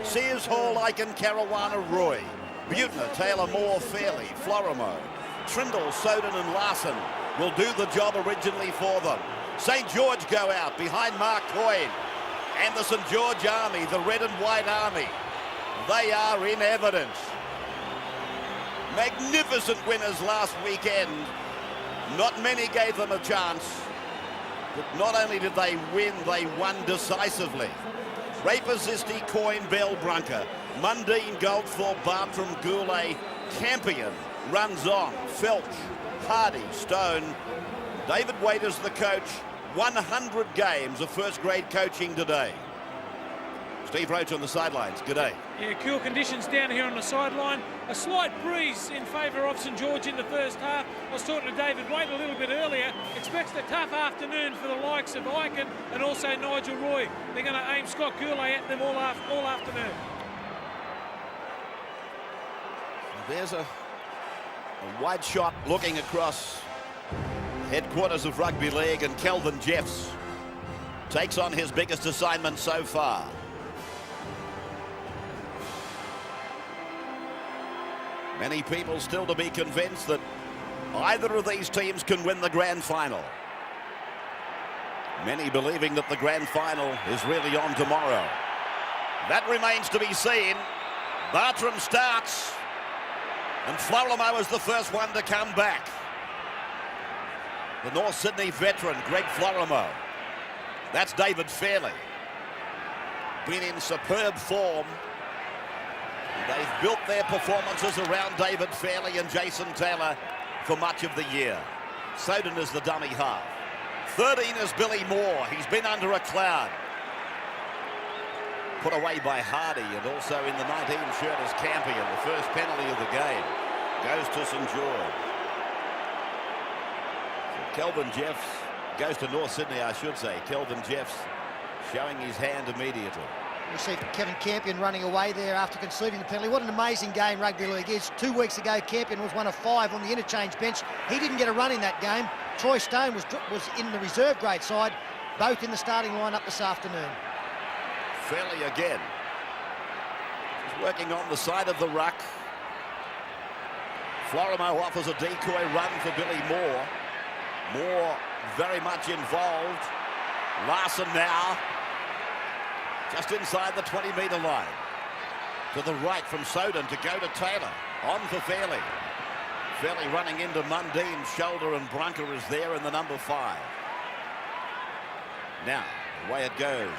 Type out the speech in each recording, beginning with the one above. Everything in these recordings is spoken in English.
Sears, Hall, Aiken, Caruana, Roy, Butner, Taylor, Moore, Fairley, Florimo, Trindle, Soden and Larson will do the job originally for them. St. George go out behind Mark Coyne and the St. George Army, the red and white army. They are in evidence. Magnificent winners last weekend. Not many gave them a chance. But not only did they win, they won decisively. Raper, Zisti, Coyne, Bell, Brunker, Mundine, Goldthorpe, Bartram, Goulet, Campion, runs on, Felch, Hardy, Stone. David Waiters, the coach, 100 games of first-grade coaching today. Steve Roach on the sidelines. Good day. Yeah, cool conditions down here on the sideline. A slight breeze in favour of St. George in the first half. I was talking to David Waite a little bit earlier. Expects a tough afternoon for the likes of Aiken and also Nigel Roy. They're going to aim Scott Goulet at them all afternoon. There's a wide shot looking across headquarters of rugby league, and Kelvin Jeffs takes on his biggest assignment so far. Many people still to be convinced that either of these teams can win the grand final. Many believing that the grand final is really on tomorrow. That remains to be seen. Bartram starts, and Florimo is the first one to come back. The North Sydney veteran, Greg Florimo. That's David Fairley. Been in superb form. They've built their performances around David Fairley and Jason Taylor for much of the year. Soden is the dummy half. 13 is Billy Moore. He's been under a cloud. Put away by Hardy, and also in the 19 shirt is Campion. The first penalty of the game goes to St. George. So Kelvin Jeffs goes to North Sydney, I should say. Kelvin Jeffs showing his hand immediately. We see Kevin Campion running away there after conceding the penalty. What an amazing game rugby league is. 2 weeks ago, Campion was one of 5 on the interchange bench. He didn't get a run in that game. Troy Stone was in the reserve grade side, both in the starting lineup this afternoon. Fairley again. He's working on the side of the ruck. Florimo offers a decoy run for Billy Moore. Moore very much involved. Larson now. Just inside the 20-metre line. To the right from Soden to go to Taylor. On for Fairley. Fairley running into Mundine's shoulder, and Brunker is there in the number 5. Now, away it goes.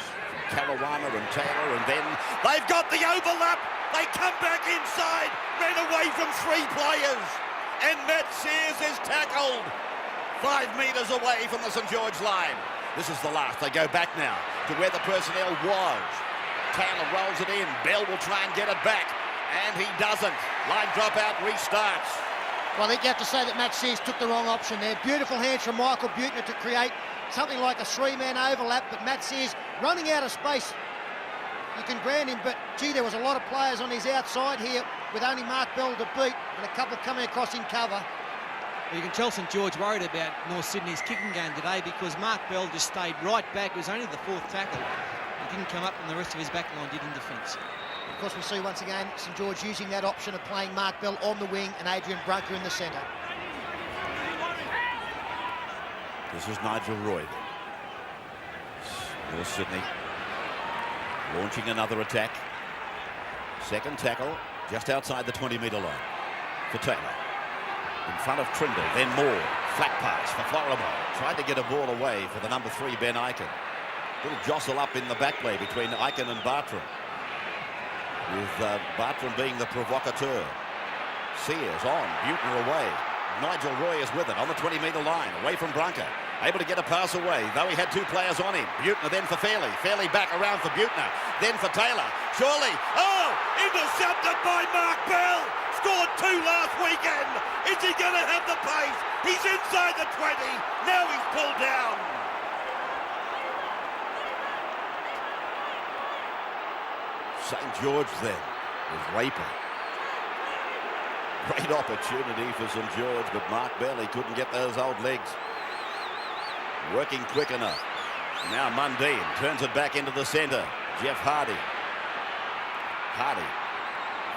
Caruana and Taylor, and then they've got the overlap. They come back inside. Ran away from 3 players. And Matt Sears is tackled 5 metres away from the St. George line. This is the last. They go back now to where the personnel was. Taylor rolls it in. Bell will try and get it back, and he doesn't. Line drop out, restarts. Well, I think you have to say that Matt Sears took the wrong option there. Beautiful hands from Michael Butner to create something like a 3-man overlap, but Matt Sears running out of space. You can grant him, but gee, there was a lot of players on his outside here with only Mark Bell to beat, and a couple coming across in cover. Well, you can tell St. George worried about North Sydney's kicking game today because Mark Bell just stayed right back. It was only the 4th tackle. He didn't come up, and the rest of his back line did in defence. Of course, we see once again St. George using that option of playing Mark Bell on the wing and Adrian Brunker in the centre. This is Nigel Roy. North Sydney launching another attack. Second tackle just outside the 20-metre line for Taylor. In front of Trindle, then Moore. Flat pass for Florimo. Tried to get a ball away for the number 3, Ben Aiken. Little jostle up in the back play between Aiken and Bartram, with Bartram being the provocateur. Sears on, Butner away. Nigel Roy is with it on the 20-metre line, away from Brunker. Able to get a pass away, though he had 2 players on him. Butner then for Fairley. Fairley back around for Butner. Then for Taylor. Surely. Oh! Intercepted by Mark Bell! Scored 2 last weekend! Is he going to have the pace? He's inside the 20. Now he's pulled down. St. George then with Raper. Great opportunity for St. George, but Mark Bell, he couldn't get those old legs working quick enough. Now Mundine turns it back into the centre. Jeff Hardy. Hardy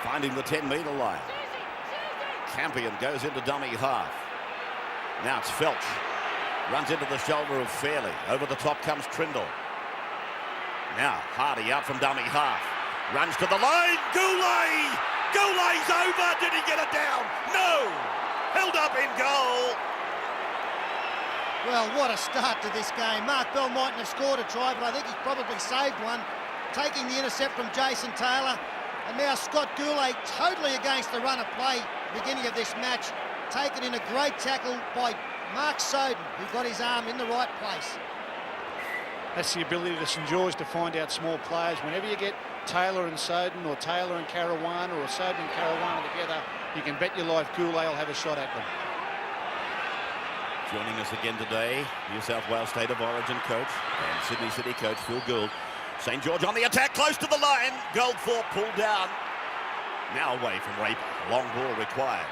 finding the 10-metre line. Campion goes into dummy half. Now it's Felch. Runs into the shoulder of Fairley. Over the top comes Trindle. Now Hardy out from dummy half. Runs to the line. Goulet! Goulet's over. Did he get it down? No! Held up in goal. Well, what a start to this game. Mark Bell mightn't have scored a try, but I think he's probably saved one, taking the intercept from Jason Taylor. And now Scott Goulet, totally against the run of play beginning of this match, taken in a great tackle by Mark Soden, who got his arm in the right place. That's the ability of St George to find out small players. Whenever you get Taylor and Soden, or Taylor and Caruana, or Soden and Caruana together, you can bet your life Goulet will have a shot at them. Joining us again today, New South Wales State of Origin coach and Sydney City coach Phil Gould. St George on the attack, close to the line. Goldthorpe pulled down. Now away from Raper. Long ball required.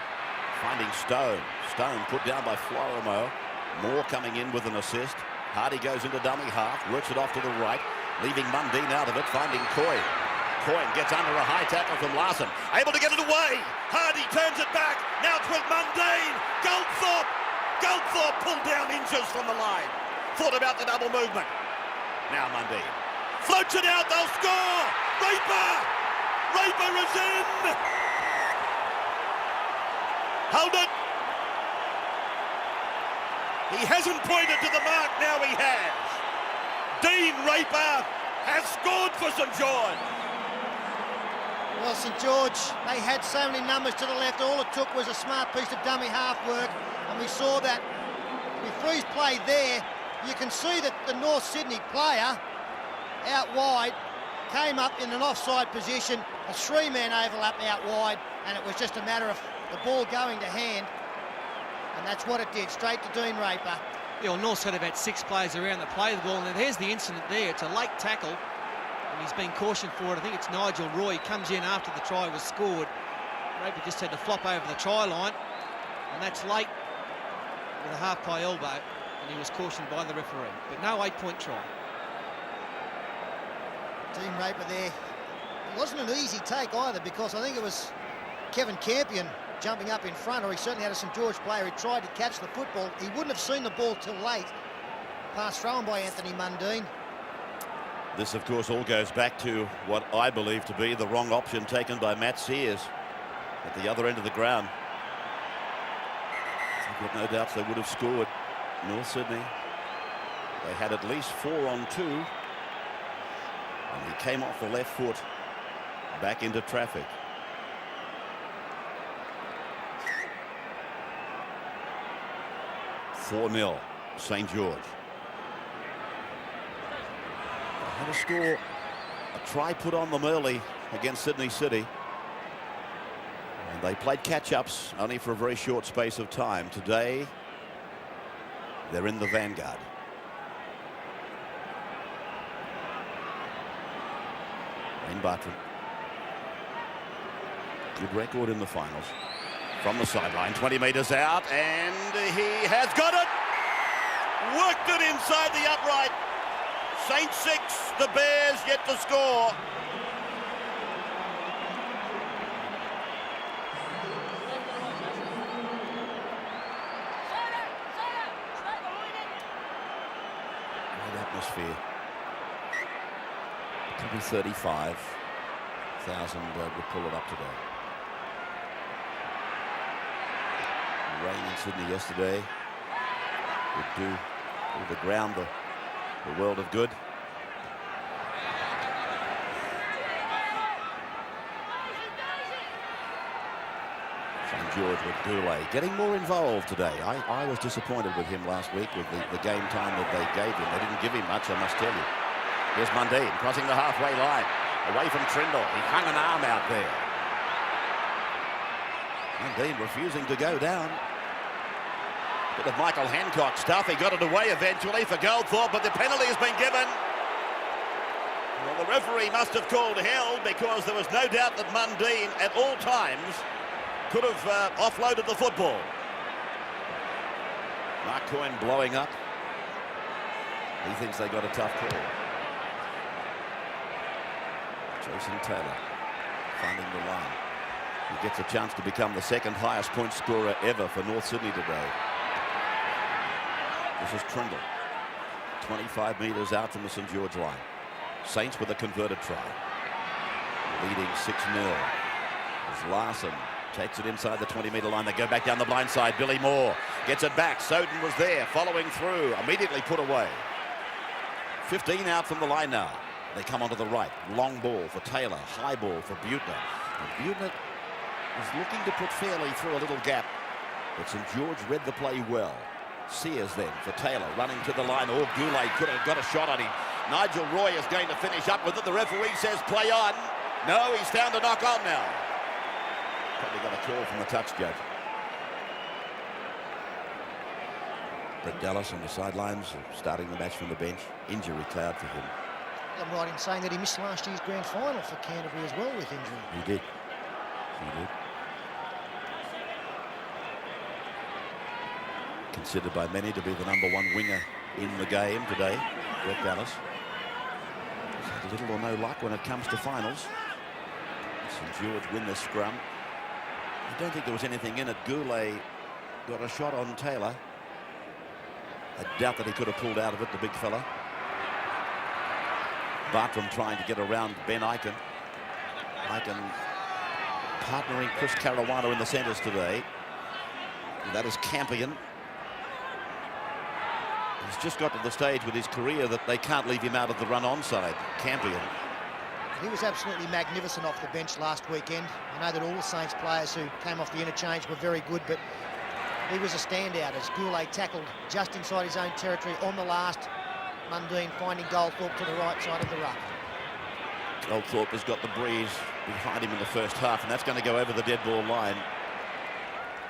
Finding Stone. Stone put down by Florimo. Moore coming in with an assist. Hardy goes into dummy half, works it off to the right, leaving Mundine out of it, finding Coyne. Coyne gets under a high tackle from Larson. Able to get it away. Hardy turns it back. Now it's with Mundine. Goldthorpe. Goldthorpe pulled down inches from the line. Thought about the double movement. Now Mundine. Floats it out, they'll score! Raper! Raper is in! Hold it! He hasn't pointed to the mark, now he has. Dean Raper has scored for St George. Well, St George, they had so many numbers to the left. All it took was a smart piece of dummy half work. And we saw that with freeze play there, you can see that the North Sydney player out wide came up in an offside position, a three-man overlap out wide, and it was just a matter of the ball going to hand, and that's what it did, straight to Dean Raper. Yeah, well, North had about 6 players around that play the ball, and there's the incident there. It's a late tackle, and he's been cautioned for it. I think it's Nigel Roy. He comes in after the try was scored. Raper just had to flop over the try line, and that's late with a half-ply elbow, and he was cautioned by the referee. But no 8-point try. Dean Raper there. It wasn't an easy take either, because I think it was Kevin Campion jumping up in front, or he certainly had a St George player who tried to catch the football. He wouldn't have seen the ball till late. Pass thrown by Anthony Mundine. This, of course, all goes back to what I believe to be the wrong option taken by Matt Sears at the other end of the ground. I've got no doubts they would have scored. North Sydney, they had at least 4 on 2. And he came off the left foot back into traffic. (4-0) St George. They had a score, a try put on them early against Sydney City. And they played catch-ups only for a very short space of time. Today, they're in the vanguard. Wayne Bartram. Good record in the finals. From the sideline, 20 metres out, and he has got it! Worked it inside the upright. Saint 6, the Bears yet to score. Great atmosphere. Could be 35,000 would pull it up today. Rain in Sydney yesterday would do the ground the world of good. St George with Goulet getting more involved today. I was disappointed with him last week with the game time that they gave him. They didn't give him much, I must tell you. Here's Mundine crossing the halfway line, away from Trindle. He hung an arm out there. Mundine refusing to go down. Bit of Michael Hancock stuff. He got it away eventually for Goldthorpe, but the penalty has been given. Well, the referee must have called held, because there was no doubt that Mundine at all times could have offloaded the football. Mark Coyne blowing up. He thinks they got a tough call. Jason Taylor. finding the line. He gets a chance to become the second highest point scorer ever for North Sydney today. This is Trindle. 25 metres out from the St George line. Saints with a converted try. Leading 6-0. As Larson takes it inside the 20-metre line. They go back down the blind side. Billy Moore gets it back. Soden was there, following through. Immediately put away. 15 out from the line now. They come onto the right. Long ball for Taylor. High ball for Butner. And Butner was looking to put Fairley through a little gap. But St George read the play well. Sears then for Taylor, running to the line. Oh, Goulet could have got a shot on him. Nigel Roy is going to finish up with it. The referee says play on. No, he's found a knock on now. Probably got a call from the touch judge. Brett Dallas on the sidelines, starting the match from the bench. Injury cloud for him. I'm right in saying that he missed last year's grand final for Canterbury as well with injury. He did. He did. Considered by many to be the #1 winger in the game today, Brett Dallas. He's had little or no luck when it comes to finals. St George win the scrum. I don't think there was anything in it. Goulet got a shot on Taylor. I doubt that he could have pulled out of it, the big fella. Bartram trying to get around Ben Ikin. Ikin partnering Chris Caruana in the centres today. And that is Campion. He's just got to the stage with his career that they can't leave him out of the run-on side. Campion. He was absolutely magnificent off the bench last weekend. I know that all the Saints players who came off the interchange were very good, but he was a standout as Goulet tackled just inside his own territory on the last. Mundine finding Goldthorpe to the right side of the ruck. Goldthorpe has got the breeze behind him in the first half, and that's going to go over the dead ball line.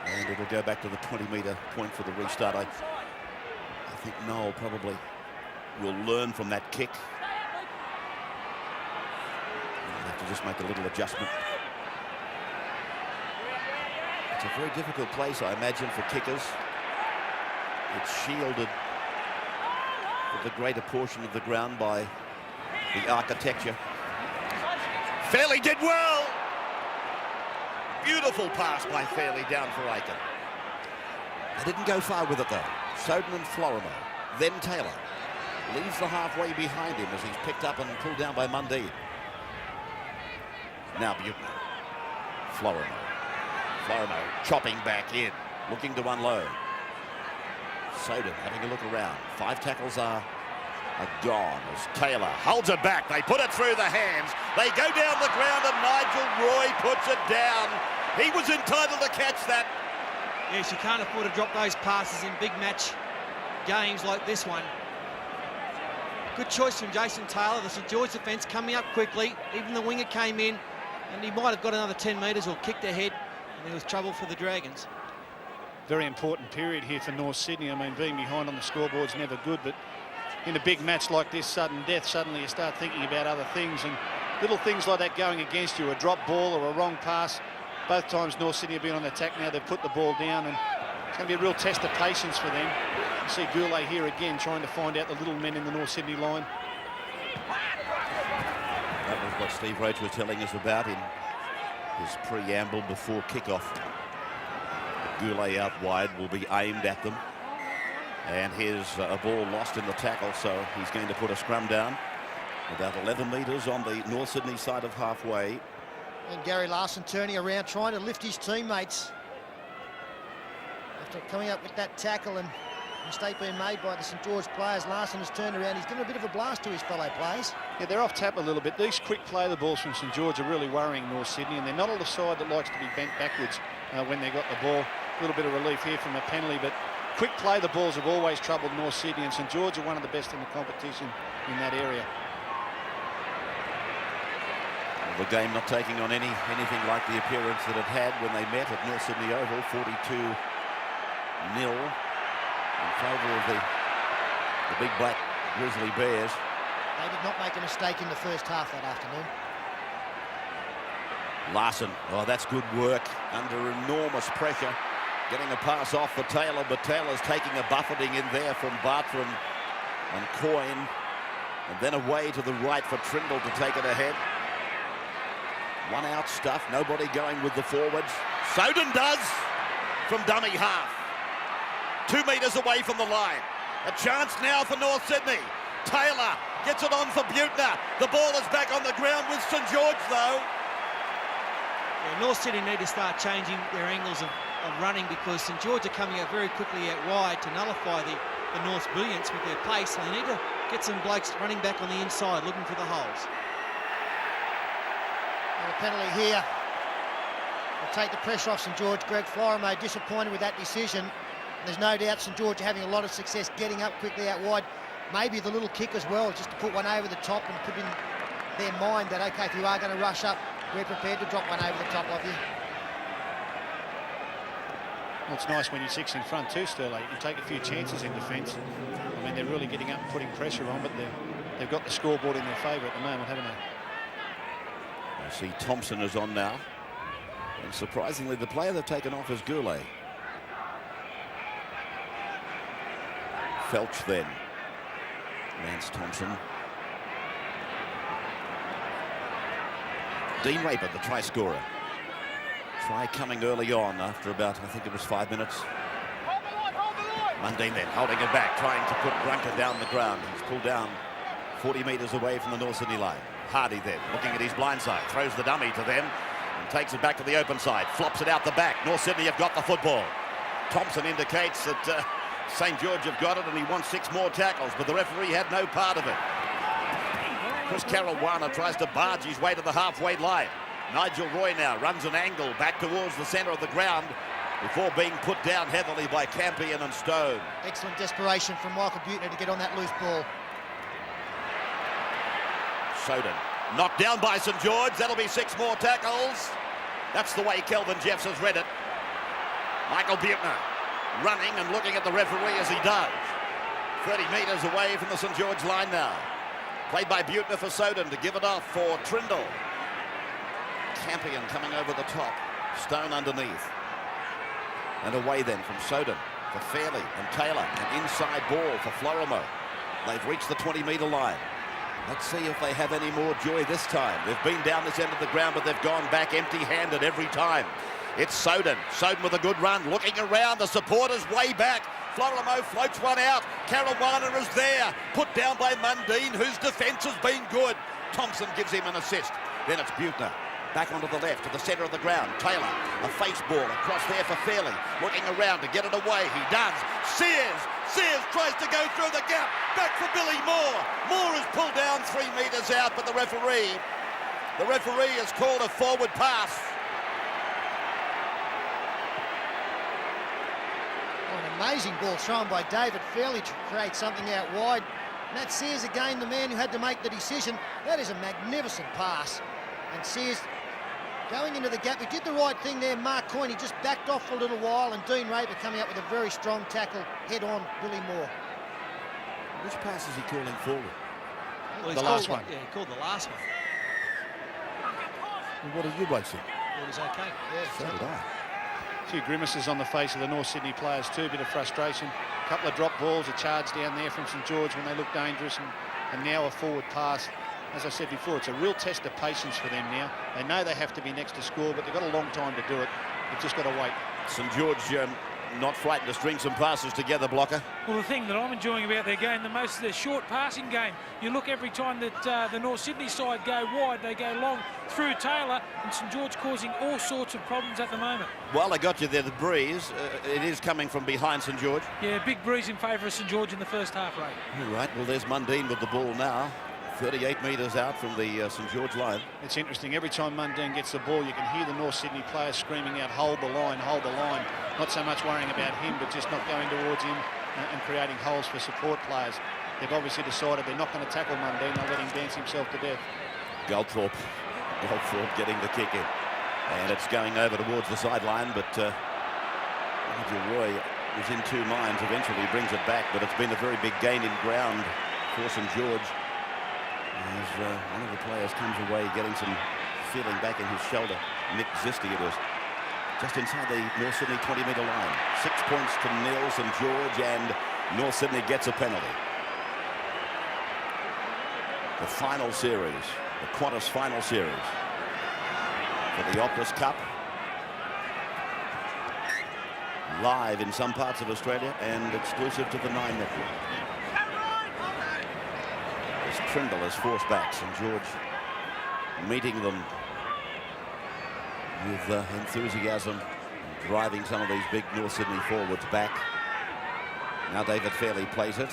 And it'll go back to the 20-metre point for the restart. I think Noel probably will learn from that kick. He'll have to just make a little adjustment. It's a very difficult place, I imagine, for kickers. It's shielded with the greater portion of the ground by the architecture. Fairley did well. Beautiful pass by Fairley down for Aiken. They didn't go far with it though. Soden and Florimo, then Taylor. Leaves the halfway behind him as he's picked up and pulled down by Mundine. Now Butner. Florimo chopping back in, looking to unload. Soden having a look around. 5 tackles are gone as Taylor holds it back. They put it through the hands. They go down the ground and Nigel Roy puts it down. He was entitled to catch that. Yes, you can't afford to drop those passes in big match games like this one. Good choice from Jason Taylor. The St George defence coming up quickly. Even the winger came in and he might have got another 10 metres or kicked ahead, and there was trouble for the Dragons. Very important period here for North Sydney. I mean, being behind on the scoreboard's never good, but in a big match like this, sudden death, suddenly you start thinking about other things, and little things like that going against you, a drop ball or a wrong pass. Both times North Sydney have been on attack now. They've put the ball down, and it's going to be a real test of patience for them. You see Goulet here again trying to find out the little men in the North Sydney line. That was what Steve Roach was telling us about in his preamble before kickoff. Goulet out wide will be aimed at them. And here's a ball lost in the tackle, so he's going to put a scrum down. About 11 metres on the North Sydney side of halfway. And Gary Larson turning around, trying to lift his teammates. After coming up with that tackle and mistake being made by the St George players, Larson has turned around. He's given a bit of a blast to his fellow players. Yeah, they're off tap a little bit. These quick play the balls from St George are really worrying North Sydney, and they're not on the side that likes to be bent backwards when they got the ball. A little bit of relief here from a penalty, but quick play the balls have always troubled North Sydney, and St George are one of the best in the competition in that area. The game not taking on anything like the appearance that it had when they met at North Sydney Oval, 42-0 in favour of the big black Grizzly Bears. They did not make a mistake in the first half that afternoon. Larson, oh, that's good work under enormous pressure. Getting a pass off for Taylor, but Taylor's taking a buffeting in there from Bartram and Coyne. And then away to the right for Trindle to take it ahead. One out stuff, nobody going with the forwards. Soden does from dummy half. 2 metres away from the line. A chance now for North Sydney. Taylor gets it on for Buettner. The ball is back on the ground with St George though. Yeah, North Sydney need to start changing their angles of running, because St George are coming out very quickly out wide to nullify the North's brilliance with their pace. So they need to get some blokes running back on the inside looking for the holes. And a penalty here. Will take the pressure off St George. Greg Florimo disappointed with that decision. There's no doubt St George are having a lot of success getting up quickly out wide. Maybe the little kick as well, just to put one over the top and put in their mind that, okay, if you are going to rush up, we're prepared to drop one over the top of you. Well, it's nice when you're 6 in front too, Sterling. You can take a few chances in defence. I mean, they're really getting up and putting pressure on, but they've got the scoreboard in their favour at the moment, haven't they? I see Thompson is on now. And surprisingly, the player they've taken off is Goulet. Felch then. Lance Thompson. Dean Raper, the try scorer. Try coming early on after about, I think it was 5 minutes. Mundine then holding it back, trying to put Brunker down the ground. He's pulled down 40 metres away from the North Sydney line. Hardy then looking at his blind side, throws the dummy to them and takes it back to the open side, flops it out the back. North Sydney have got the football. Thompson indicates that St George have got it and he wants 6 more tackles, but the referee had no part of it. Chris Caruana tries to barge his way to the halfway line. Nigel Roy now runs an angle back towards the centre of the ground before being put down heavily by Campion and Stone. Excellent desperation from Michael Buettner to get on that loose ball. Soden knocked down by St George. That'll be 6 more tackles. That's the way Kelvin Jeffs has read it. Michael Buettner running and looking at the referee as he does. 30 metres away from the St George line now. Played by Buettner for Soden to give it off for Trindle. Campion coming over the top. Stone underneath. And away then from Soden for Fairley and Taylor. An inside ball for Florimo. They've reached the 20-metre line. Let's see if they have any more joy this time. They've been down this end of the ground, but they've gone back empty-handed every time. It's Soden. Soden with a good run. Looking around. The supporters way back. Florimo floats one out. Caruana is there. Put down by Mundine, whose defence has been good. Thompson gives him an assist. Then it's Buettner. Back onto the left, to the centre of the ground. Taylor, a face ball across there for Fairley. Looking around to get it away. He does. Sears tries to go through the gap. Back for Billy Moore. Moore is pulled down 3 metres out, but the referee has called a forward pass. An amazing ball thrown by David Fairley to create something out wide. Matt Sears again, the man who had to make the decision. That is a magnificent pass. And Sears going into the gap. He did the right thing there. Mark Coyne, he just backed off for a little while, and Dean Raper coming up with a very strong tackle head on Billy Moore. Which pass is he calling forward? Well, the last one. Yeah, he called the last one. And what did you both think? It was okay. Yeah, So did I. A few grimaces on the face of the North Sydney players too, a bit of frustration. A couple of drop balls, a charge down there from St George when they look dangerous, and now a forward pass. As I said before, it's a real test of patience for them now. They know they have to be next to score, but they've got a long time to do it. They've just got to wait. St George not frightened to string some passes together, Blocker. Well, the thing that I'm enjoying about their game the most is their short passing game. You look every time that the North Sydney side go wide, they go long through Taylor, and St George causing all sorts of problems at the moment. Well, I got you there, the breeze. It is coming from behind St George. Yeah, big breeze in favour of St George in the first half, Ray. All right, well, there's Mundine with the ball now. 38 metres out from the St George line. It's interesting, every time Mundine gets the ball, you can hear the North Sydney players screaming out, hold the line, hold the line. Not so much worrying about him, but just not going towards him and creating holes for support players. They've obviously decided they're not going to tackle Mundine, they'll let him dance himself to death. Goldthorpe getting the kick in. And it's going over towards the sideline, but Nigel Roy was in 2 minds. Eventually he brings it back, but it's been a very big gain in ground for St George. As one of the players comes away getting some feeling back in his shoulder. Nick Zisti it is. Just inside the North Sydney 20-metre line. 6 points to nil, St George, and North Sydney gets a penalty. The final series, the Qantas final series. for the Optus Cup. Live in some parts of Australia and exclusive to the Nine Network. As Trindle has forced back, St George meeting them with enthusiasm and driving some of these big North Sydney forwards back. Now David Fairley plays it,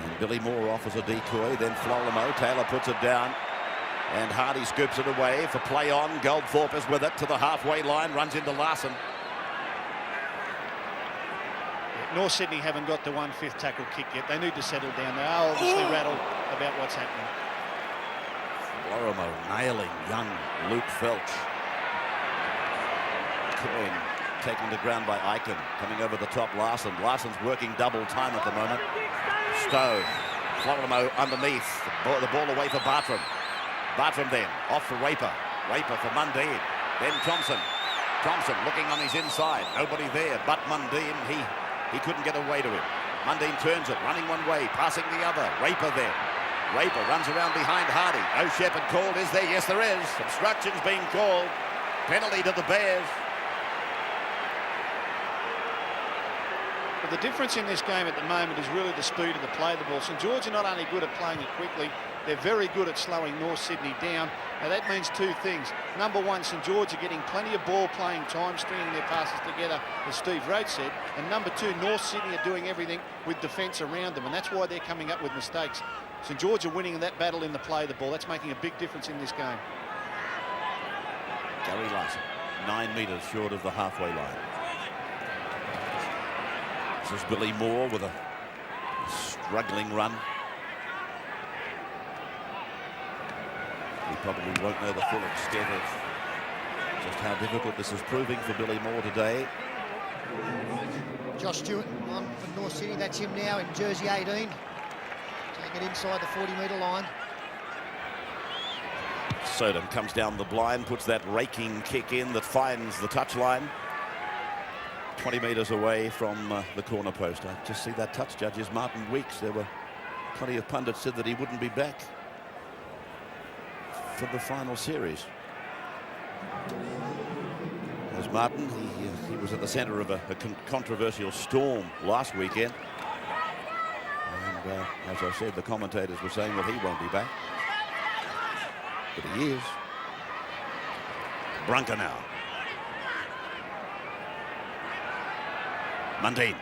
and Billy Moore offers a decoy, then Florimo. Taylor puts it down, and Hardy scoops it away for play on. Goldthorpe is with it to the halfway line, runs into Larson. North Sydney haven't got the 1/5 tackle kick yet. They need to settle down. They are obviously rattled about what's happening. Florimo nailing young Luke Felch. Coyne taken to ground by Aiken. Coming over the top, Larson. Larson's working double time at the moment. Stowe. Florimo underneath. The ball away for Bartram. Bartram then off for Raper. Raper for Mundine. Then Thompson. Thompson looking on his inside. Nobody there but Mundine. He couldn't get away to him. Mundine turns it, running one way, passing the other. Raper there. Raper runs around behind Hardy. No Shepherd called, is there? Yes, there is. Obstruction's being called. Penalty to the Bears. But the difference in this game at the moment is really the speed of the play of the ball. St George are not only good at playing it quickly, they're very good at slowing North Sydney down. Now that means two things. Number one, St George are getting plenty of ball playing time, stringing their passes together, as Steve Rhodes said. And number two, North Sydney are doing everything with defence around them, and that's why they're coming up with mistakes. St George are winning that battle in the play of the ball. That's making a big difference in this game. Gary Larson, 9 metres short of the halfway line. This is Billy Moore with a struggling run. We probably won't know the full extent of just how difficult this is proving for Billy Moore today. Josh Stewart on for North Sydney. That's him now in jersey 18. Taking it inside the 40-metre line. Sodom comes down the blind, puts that raking kick in that finds the touchline. 20 metres away from the corner post. I just see that touch, judges. Martin Weeks. There were plenty of pundits said that he wouldn't be back for the final series. As Martin, he was at the centre of a controversial storm last weekend. And as I said, the commentators were saying, well, he won't be back. But he is. Brunker now. Mundine.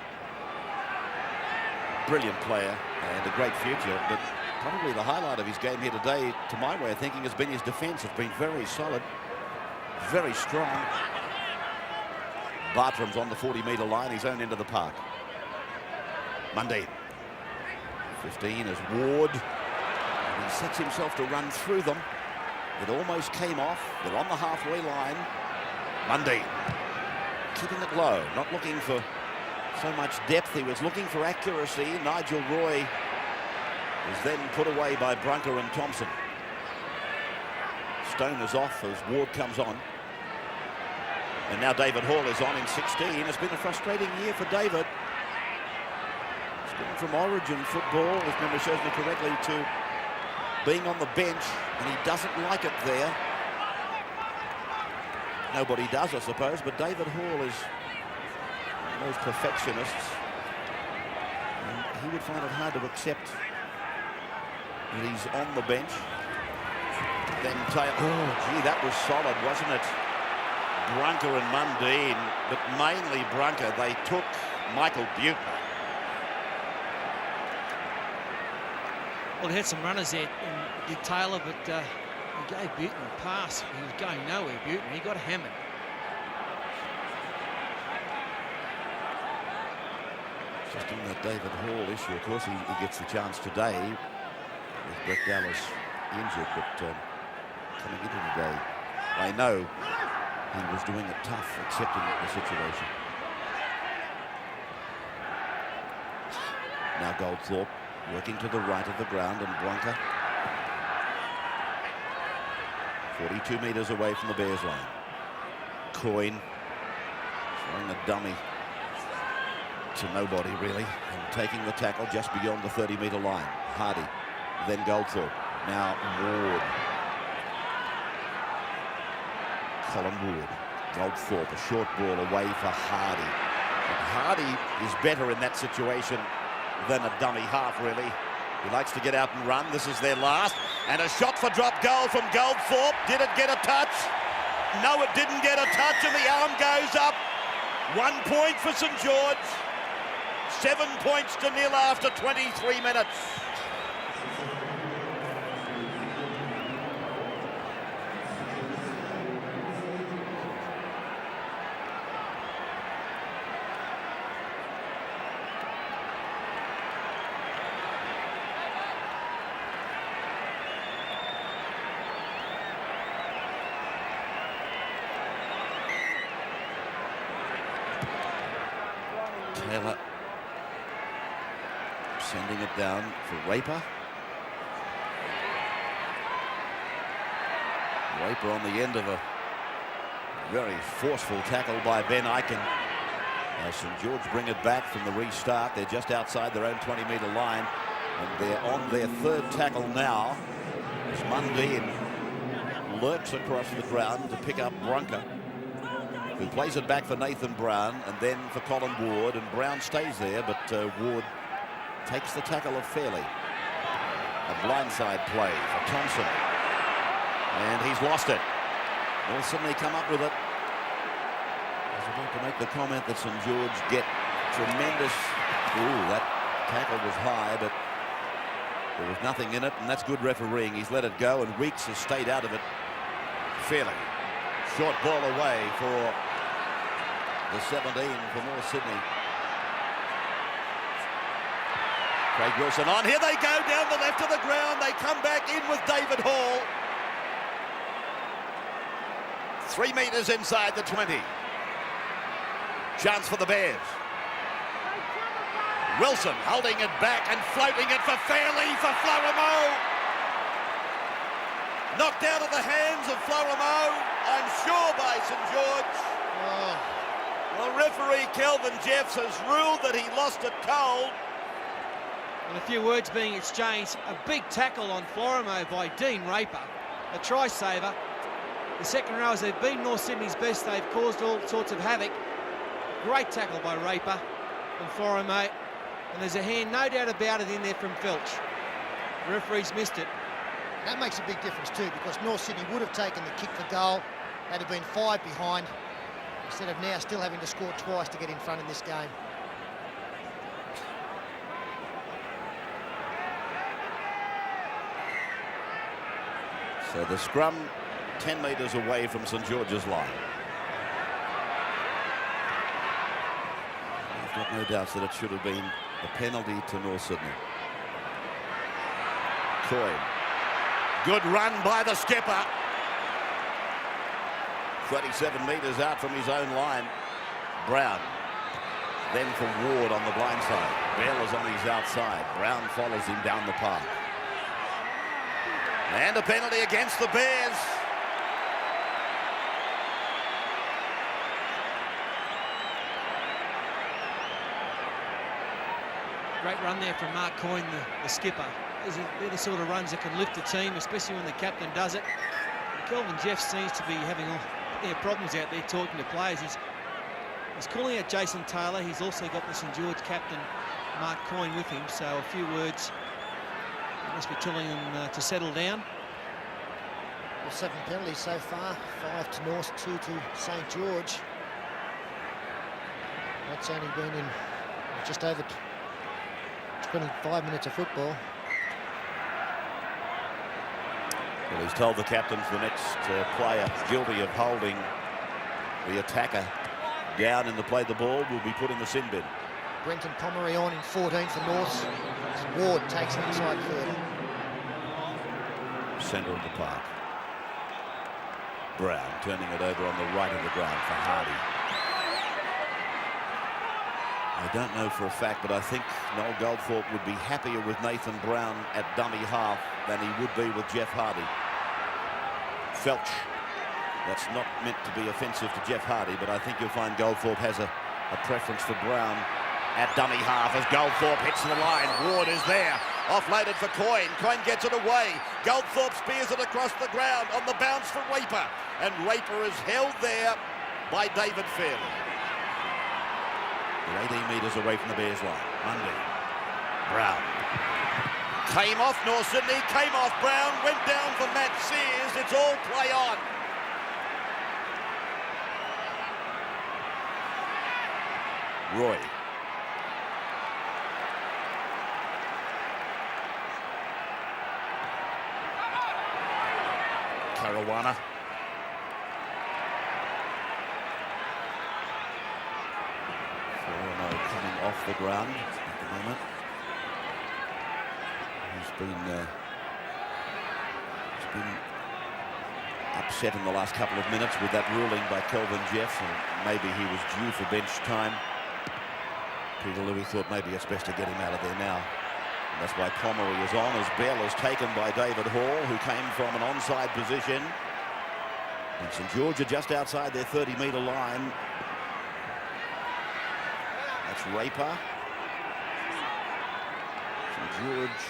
Brilliant player and a great future, but probably the highlight of his game here today, to my way of thinking, has been his defence. It's been very solid, very strong. Bartram's on the 40-metre line, his own end of the park. Mundine. 15 is Ward. And he sets himself to run through them. It almost came off. They're on the halfway line. Mundine. Keeping it low, not looking for so much depth. He was looking for accuracy. Nigel Roy is then put away by Brunker and Thompson. Stone is off as Ward comes on. And now David Hall is on in 16. It's been a frustrating year for David. He's gone from Origin football, if memory serves me correctly, to being on the bench, and he doesn't like it there. Nobody does, I suppose, but David Hall is one of those perfectionists. And he would find it hard to accept that he's on the bench. Then Taylor, oh gee, that was solid, wasn't it? Brunker and Mundine, but mainly Brunker. They took Michael Buettner. Well, he had some runners there, did Taylor, but he gave Buettner a pass. He was going nowhere, Buettner. He got hammered. Just on that David Hall issue, of course, he gets the chance today with Brett Dallas injured, but coming into today, I know he was doing it tough, accepting the situation. Now Goldthorpe working to the right of the ground, and Brunker 42 metres away from the Bears line. Coyne throwing a dummy to nobody really, and taking the tackle just beyond the 30-metre line. Hardy, then Goldthorpe, now Ward. Colin Wood. Goldthorpe, a short ball away for Hardy. And Hardy is better in that situation than a dummy half, really. He likes to get out and run. This is their last. And a shot for drop goal from Goldthorpe. Did it get a touch? No, it didn't get a touch, and the arm goes up. 1 point for St George. 7 points to nil after 23 minutes. Taylor sending it down for Raper. Raper on the end of a very forceful tackle by Ben Ikin. As St George bring it back from the restart. They're just outside their own 20-metre line, and they're on their third tackle now. As Mundine lurks across the ground to pick up Brunker, who plays it back for Nathan Brown and then for Colin Ward, and Brown stays there, but Ward takes the tackle of Fairley. A blindside play for Thompson, and he's lost it. North Sydney come up with it. I was about to make the comment that St George get tremendous. Ooh, that tackle was high, but there was nothing in it, and that's good refereeing. He's let it go, and Weeks has stayed out of it. Fairley, short ball away for the 17 for North Sydney. Craig Wilson on. Here they go down the left of the ground. They come back in with David Hall. 3 metres inside the 20. Chance for the Bears. Wilson holding it back and floating it for Fairley for Florimo. Knocked out of the hands of Florimo, I'm sure, by St George. Oh. Well, referee Kelvin Jeffs has ruled that he lost it cold. And a few words being exchanged. A big tackle on Florimo by Dean Raper, a try saver. The second rows, they've been North Sydney's best. They've caused all sorts of havoc. Great tackle by Raper and Florimo. And there's a hand, no doubt about it, in there from Filch. The referee's missed it. That makes a big difference too, because North Sydney would have taken the kick for goal. They'd have been 5 behind, instead of now still having to score twice to get in front in this game. So the scrum 10 metres away from St George's line. I've got no doubts that it should have been a penalty to North Sydney. Coyne. Good run by the skipper. 37 metres out from his own line. Brown. Then for Ward on the blind side. Bell is on his outside. Brown follows him down the park. And a penalty against the Bears. Great run there from Mark Coyne, the skipper. They're the sort of runs that can lift a team, especially when the captain does it. And Kelvin Jeffs seems to be having all problems out there talking to players. He's calling out Jason Taylor. He's also got the St George captain, Mark Coyne, with him. So a few words. He must be telling them to settle down. Well, 7 penalties so far. 5 to North, 2 to St George. That's only been in just over 25 minutes of football. Well, he's told the captains the next player guilty of holding the attacker down in the play the ball will be put in the sin bin. Brenton Pomeroy on in 14 for North. Ward takes it inside 30. Centre of the park. Brown turning it over on the right of the ground for Hardy. I don't know for a fact, but I think Noel Goldthorpe would be happier with Nathan Brown at dummy half than he would be with Jeff Hardy. Felch. That's not meant to be offensive to Jeff Hardy, but I think you'll find Goldthorpe has a preference for Brown at dummy half as Goldthorpe hits the line. Ward is there. Offloaded for Coyne. Coyne gets it away. Goldthorpe spears it across the ground on the bounce for Raper. And Raper is held there by David Fairley. They're 18 metres away from the Bears line. Mundy. Brown. Came off North Sydney, came off Brown, went down for Matt Sears. It's all play on. Roy. Caruana. Coming off the ground at the moment. He's been upset in the last couple of minutes with that ruling by Kelvin Jeff, and maybe he was due for bench time. Peter Louis thought maybe it's best to get him out of there now. And that's why Pomeroy is on, as Bell is taken by David Hall, who came from an onside position. And St George are just outside their 30-metre line. That's Raper. St George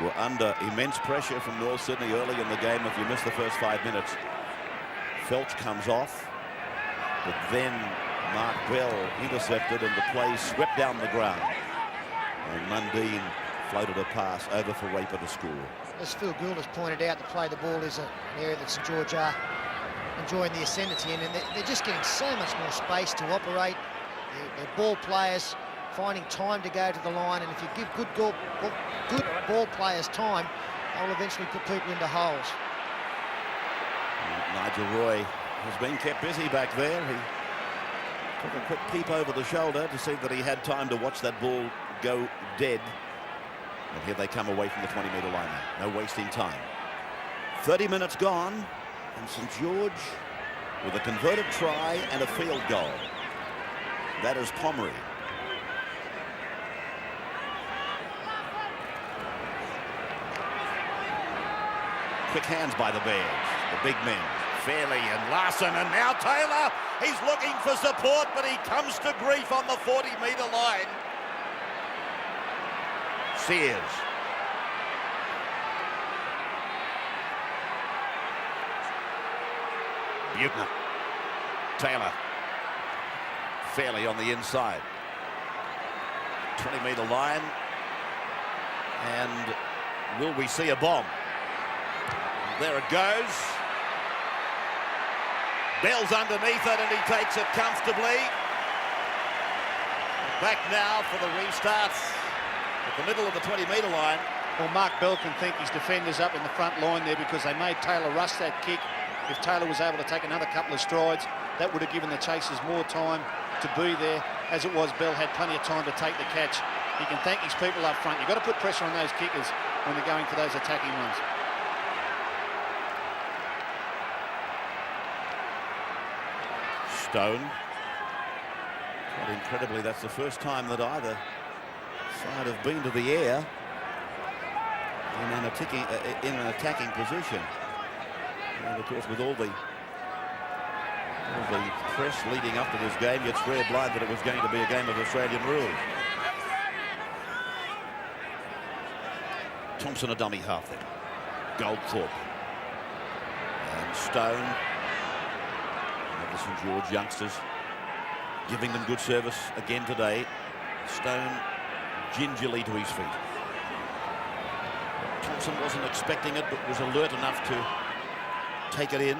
were under immense pressure from North Sydney early in the game. If you miss the first 5 minutes, Felch comes off, but then Mark Bell intercepted and the play swept down the ground. And Mundine floated a pass over for Raper to score. As Phil Gould has pointed out, the play the ball is an area that St George are enjoying the ascendancy in, and they're just getting so much more space to operate. They're ball players finding time to go to the line, and if you give good ball players time, they'll eventually put people into holes. Nigel Roy has been kept busy back there. He took a quick peep over the shoulder to see that he had time to watch that ball go dead. And here they come away from the 20-metre line now. No wasting time. 30 minutes gone, and St George with a converted try and a field goal. That is Pomeroy. Quick hands by the Bears, the big men. Fairley and Larson, and now Taylor. He's looking for support, but he comes to grief on the 40-metre line. Sears. Butner. Taylor. Fairley on the inside. 20-metre line. And will we see a bomb? There it goes. Bell's underneath it and he takes it comfortably. Back now for the restart at the middle of the 20-metre line. Well, Mark Bell can thank his defenders up in the front line there, because they made Taylor rush that kick. If Taylor was able to take another couple of strides, that would have given the chasers more time to be there. As it was, Bell had plenty of time to take the catch. He can thank his people up front. You've got to put pressure on those kickers when they're going for those attacking runs. Stone. Quite incredibly, that's the first time that either side have been to the air in an attacking position. And of course, with all the press leading up to this game, you'd swear blind that it was going to be a game of Australian rules. Thompson a dummy half there. Goldthorpe and Stone. The St George youngsters giving them good service again today. Stone gingerly to his feet. Thompson wasn't expecting it, but was alert enough to take it in.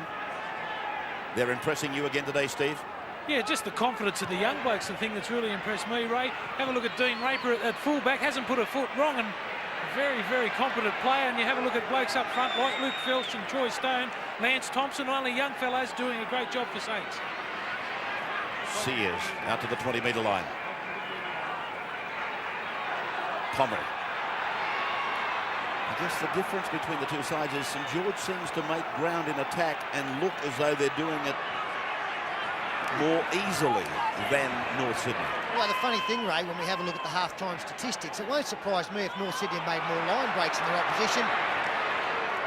They're impressing you again today, Steve? Yeah, just the confidence of the young blokes, the thing that's really impressed me, Ray. Have a look at Dean Raper at fullback, hasn't put a foot wrong, and very, very competent player. And you have a look at blokes up front like Luke Felch and Troy Stone, Lance Thompson, only young fellows doing a great job for Saints. Sears out to the 20-metre line. Pomeroy. I guess the difference between the two sides is St George seems to make ground in attack and look as though they're doing it more easily than North Sydney. Well, the funny thing, Ray, when we have a look at the half-time statistics, it won't surprise me if North Sydney made more line breaks in their opposition.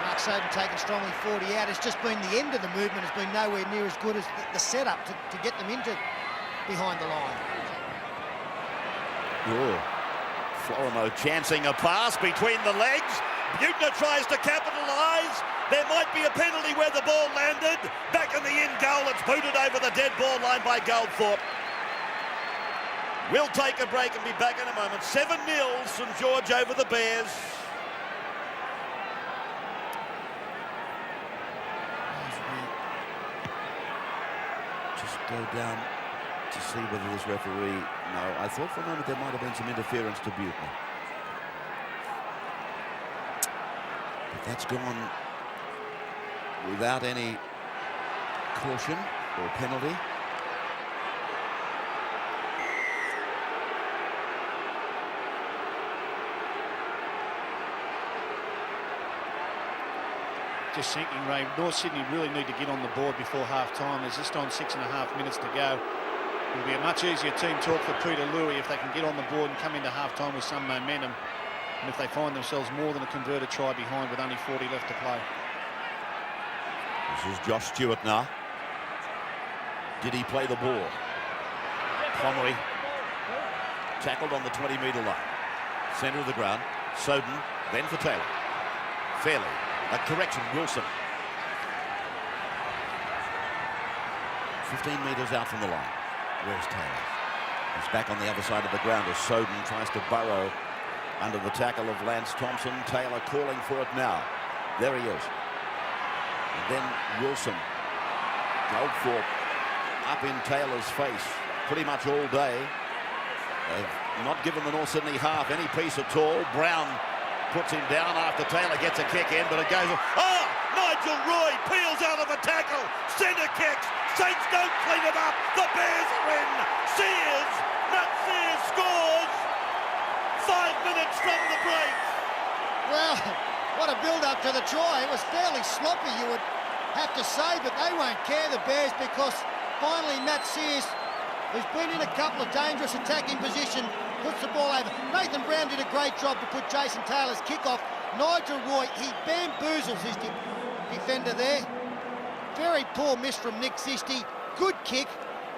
Mark Soden taken strongly 40 out. It's just been the end of the movement has been nowhere near as good as the setup to get them into behind the line. Oh. Florimo chancing a pass between the legs. Buettner tries to capitalise. There might be a penalty where the ball landed. Back in the in goal, it's booted over the dead ball line by Goldthorpe. We'll take a break and be back in a moment. 7-0 St George over the Bears. Just go down to see whether this referee... No, I thought for a moment there might have been some interference to Buettner. But that's gone without any caution or penalty. Just thinking, Ray, North Sydney really need to get on the board before half-time. There's just on 6.5 minutes to go. It'll be a much easier team talk for Peter Louis if they can get on the board and come into half-time with some momentum, and if they find themselves more than a converted try behind with only 40 left to play. This is Josh Stewart now. Did he play the ball? Pomeroy tackled on the 20-metre line. Centre of the ground. Soden, then for Taylor. Fairley. A correction, Wilson. 15 metres out from the line. Where's Taylor? He's back on the other side of the ground as Soden tries to burrow under the tackle of Lance Thompson. Taylor calling for it now. There he is. And then Wilson. Goldthorpe up in Taylor's face pretty much all day. They've not given the North Sydney half any peace at all. Brown puts him down after Taylor gets a kick in, but it goes... Oh! Nigel Roy peels out of a tackle. Centre kicks. Saints don't clean it up. The Bears are in. Sears. Matt Sears scores. 5 minutes from the break. Well, what a build-up to the try. It was fairly sloppy, you would have to say, but they won't care, the Bears, because finally Matt Sears, who's been in a couple of dangerous attacking positions, puts the ball over. Nathan Brown did a great job to put Jason Taylor's kick off. Nigel Roy, he bamboozles his defender there. Very poor miss from Nick Zisti. Good kick,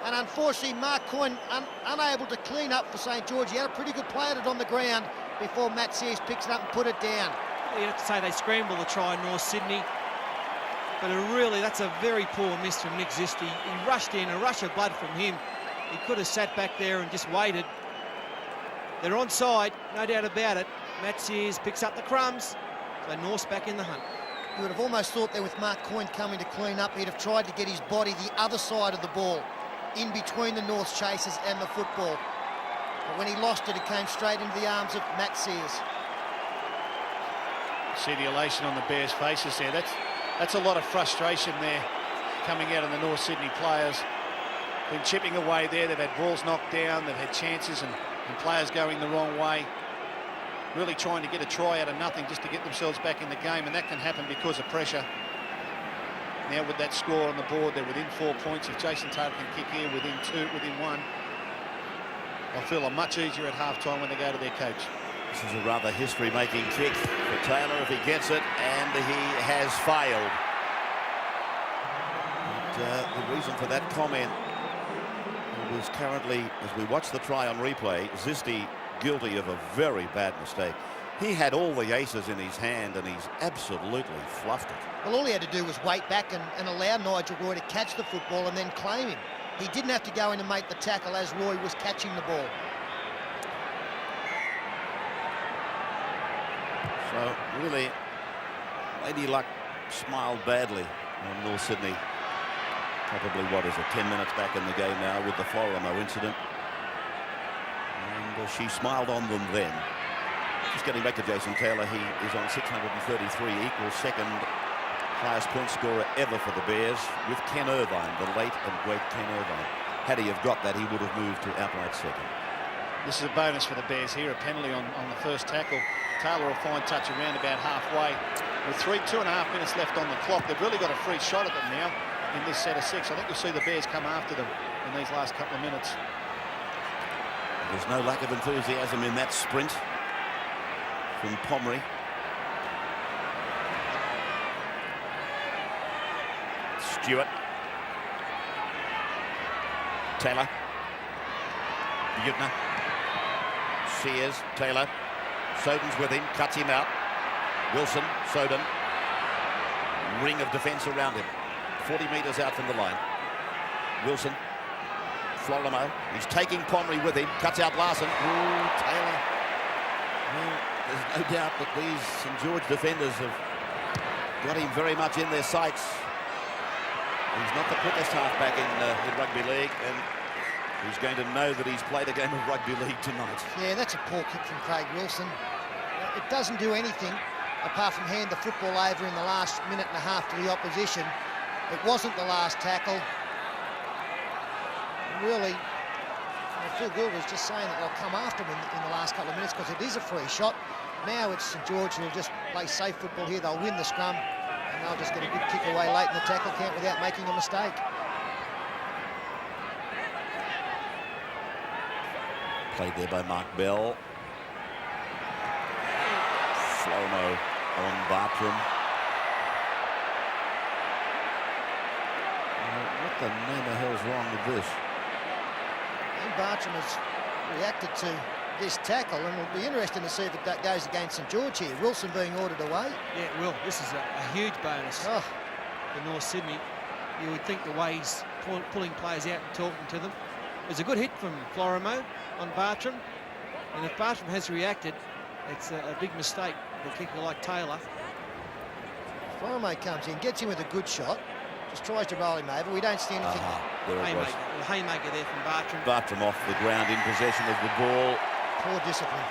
and unfortunately Mark Coyne unable to clean up for St George. He had a pretty good play at it on the ground before Matt Sears picks it up and put it down. You have to say they scrambled to try North Sydney, but that's a very poor miss from Nick Zisti. He rushed in, a rush of blood from him. He could have sat back there and just waited. They're onside, no doubt about it. Matt Sears picks up the crumbs, so North's back in the hunt. You would have almost thought there with Mark Coyne coming to clean up, he'd have tried to get his body the other side of the ball, in between the North chasers and the football. But when he lost it, it came straight into the arms of Matt Sears. See the elation on the Bears' faces there. That's a lot of frustration there coming out of the North Sydney players. Been chipping away there. They've had balls knocked down. They've had chances and players going the wrong way. Really trying to get a try out of nothing just to get themselves back in the game, and that can happen because of pressure. Now with that score on the board, they're within 4 points. If Jason Taylor can kick here within 2, within 1, they'll feel a much easier at half-time when they go to their coach. This is a rather history-making kick for Taylor if he gets it, and he has failed. But, the reason for that comment was currently, as we watch the try on replay, Zisti guilty of a very bad mistake. He had all the aces in his hand and he's absolutely fluffed it. Well, all he had to do was wait back and allow Nigel Roy to catch the football and then claim him. He didn't have to go in and make the tackle as Roy was catching the ball. So, really, Lady Luck smiled badly on North Sydney. Probably, 10 minutes back in the game now with the Florimo incident. And she smiled on them then. Just getting back to Jason Taylor, he is on 633, equals second highest point scorer ever for the Bears, with Ken Irvine, the late and great Ken Irvine. Had he have got that, he would have moved to outright second. This is a bonus for the Bears here, a penalty on the first tackle. Taylor will find touch around about halfway. With 2.5 minutes left on the clock, they've really got a free shot at them now in this set of 6. I think you'll see the Bears come after them in these last couple of minutes. There's no lack of enthusiasm in that sprint from Pomeroy. Stewart. Taylor. Buettner. Sears, Taylor. Soden's with him, cuts him out. Wilson, Soden. Ring of defence around him. 40 metres out from the line. Wilson. Florimo. He's taking Pomrey with him. Cuts out Larson. Ooh, Taylor. Well, there's no doubt that these St George defenders have got him very much in their sights. He's not the quickest halfback in rugby league, and he's going to know that he's played a game of rugby league tonight. Yeah, that's a poor kick from Craig Wilson. It doesn't do anything apart from hand the football over in the last minute and a half to the opposition. It wasn't the last tackle. Really, Phil Gould was just saying that they'll come after him in the last couple of minutes because it is a free shot. Now it's St George who'll just play safe football here. They'll win the scrum and they'll just get a good kick away late in the tackle count without making a mistake. Played there by Mark Bell. Flomo on Bartram. What the name of hell's wrong with this? And Bartram has reacted to this tackle, and it'll be interesting to see if it goes against St George here. Wilson being ordered away. Yeah, it will. This is a huge bonus for North Sydney. You would think the way he's pulling players out and talking to them. There's a good hit from Florimo on Bartram, and if Bartram has reacted, it's a big mistake for a kicker like Taylor. Florimo comes in, gets him with a good shot, just tries to roll him over. We don't see anything. Haymaker there from Bartram. Bartram off the ground in possession of the ball. Poor discipline.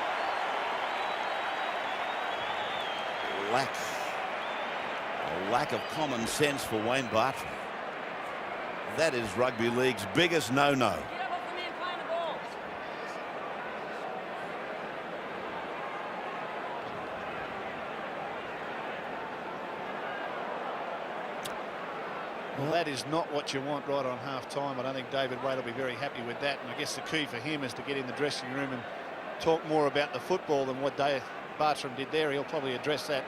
A lack of common sense for Wayne Bartram. That is rugby league's biggest no-no. Well, that is not what you want right on half-time. I don't think David Wade will be very happy with that. And I guess the key for him is to get in the dressing room and talk more about the football than what Bartram did there. He'll probably address that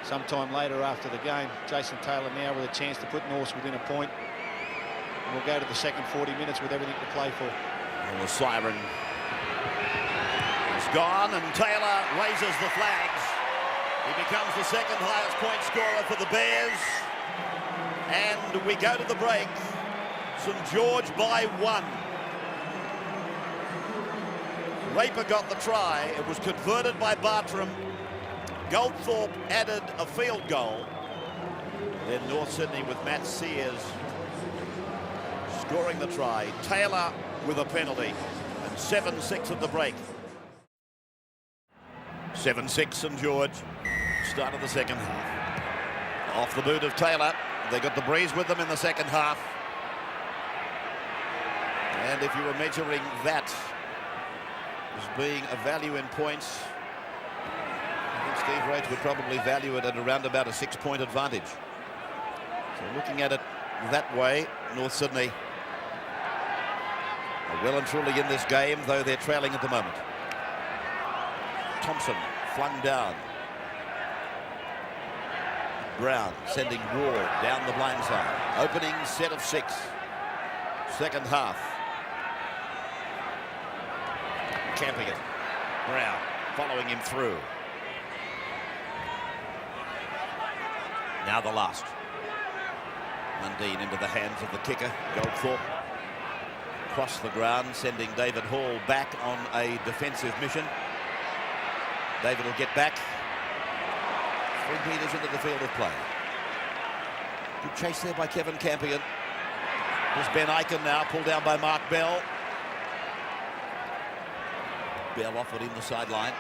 sometime later after the game. Jason Taylor now with a chance to put North within a point. And we'll go to the second 40 minutes with everything to play for. Well, the siren is gone, and Taylor raises the flags. He becomes the second highest point scorer for the Bears. And we go to the break. St George by 1. Raper got the try. It was converted by Bartram. Goldthorpe added a field goal. Then North Sydney with Matt Sears scoring the try. Taylor with a penalty. And 7-6 at the break. 7-6 St George. Start of the second half. Off the boot of Taylor. They got the breeze with them in the second half. And if you were measuring that as being a value in points, I think Steve Roach would probably value it at around about a 6-point advantage. So looking at it that way, North Sydney are well and truly in this game, though they're trailing at the moment. Thompson flung down. Brown sending Ward down the blind side. Opening set of 6. Second half. Camping it. Brown following him through. Now the last. Mundine into the hands of the kicker, Goldthorpe. Across the ground, sending David Hall back on a defensive mission. David will get back. 3 metres into the field of play. Good chase there by Kevin Campion. There's Ben Ikin now, pulled down by Mark Bell. Bell offered him the sideline.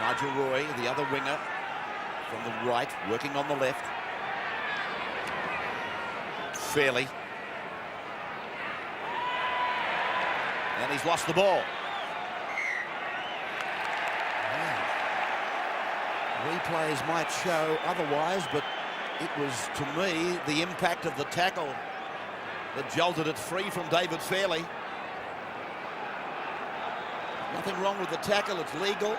Nigel Roy, the other winger, from the right, working on the left. Fairley. And he's lost the ball. Replays might show otherwise, but it was, to me, the impact of the tackle that jolted it free from David Fairley. Nothing wrong with the tackle, it's legal.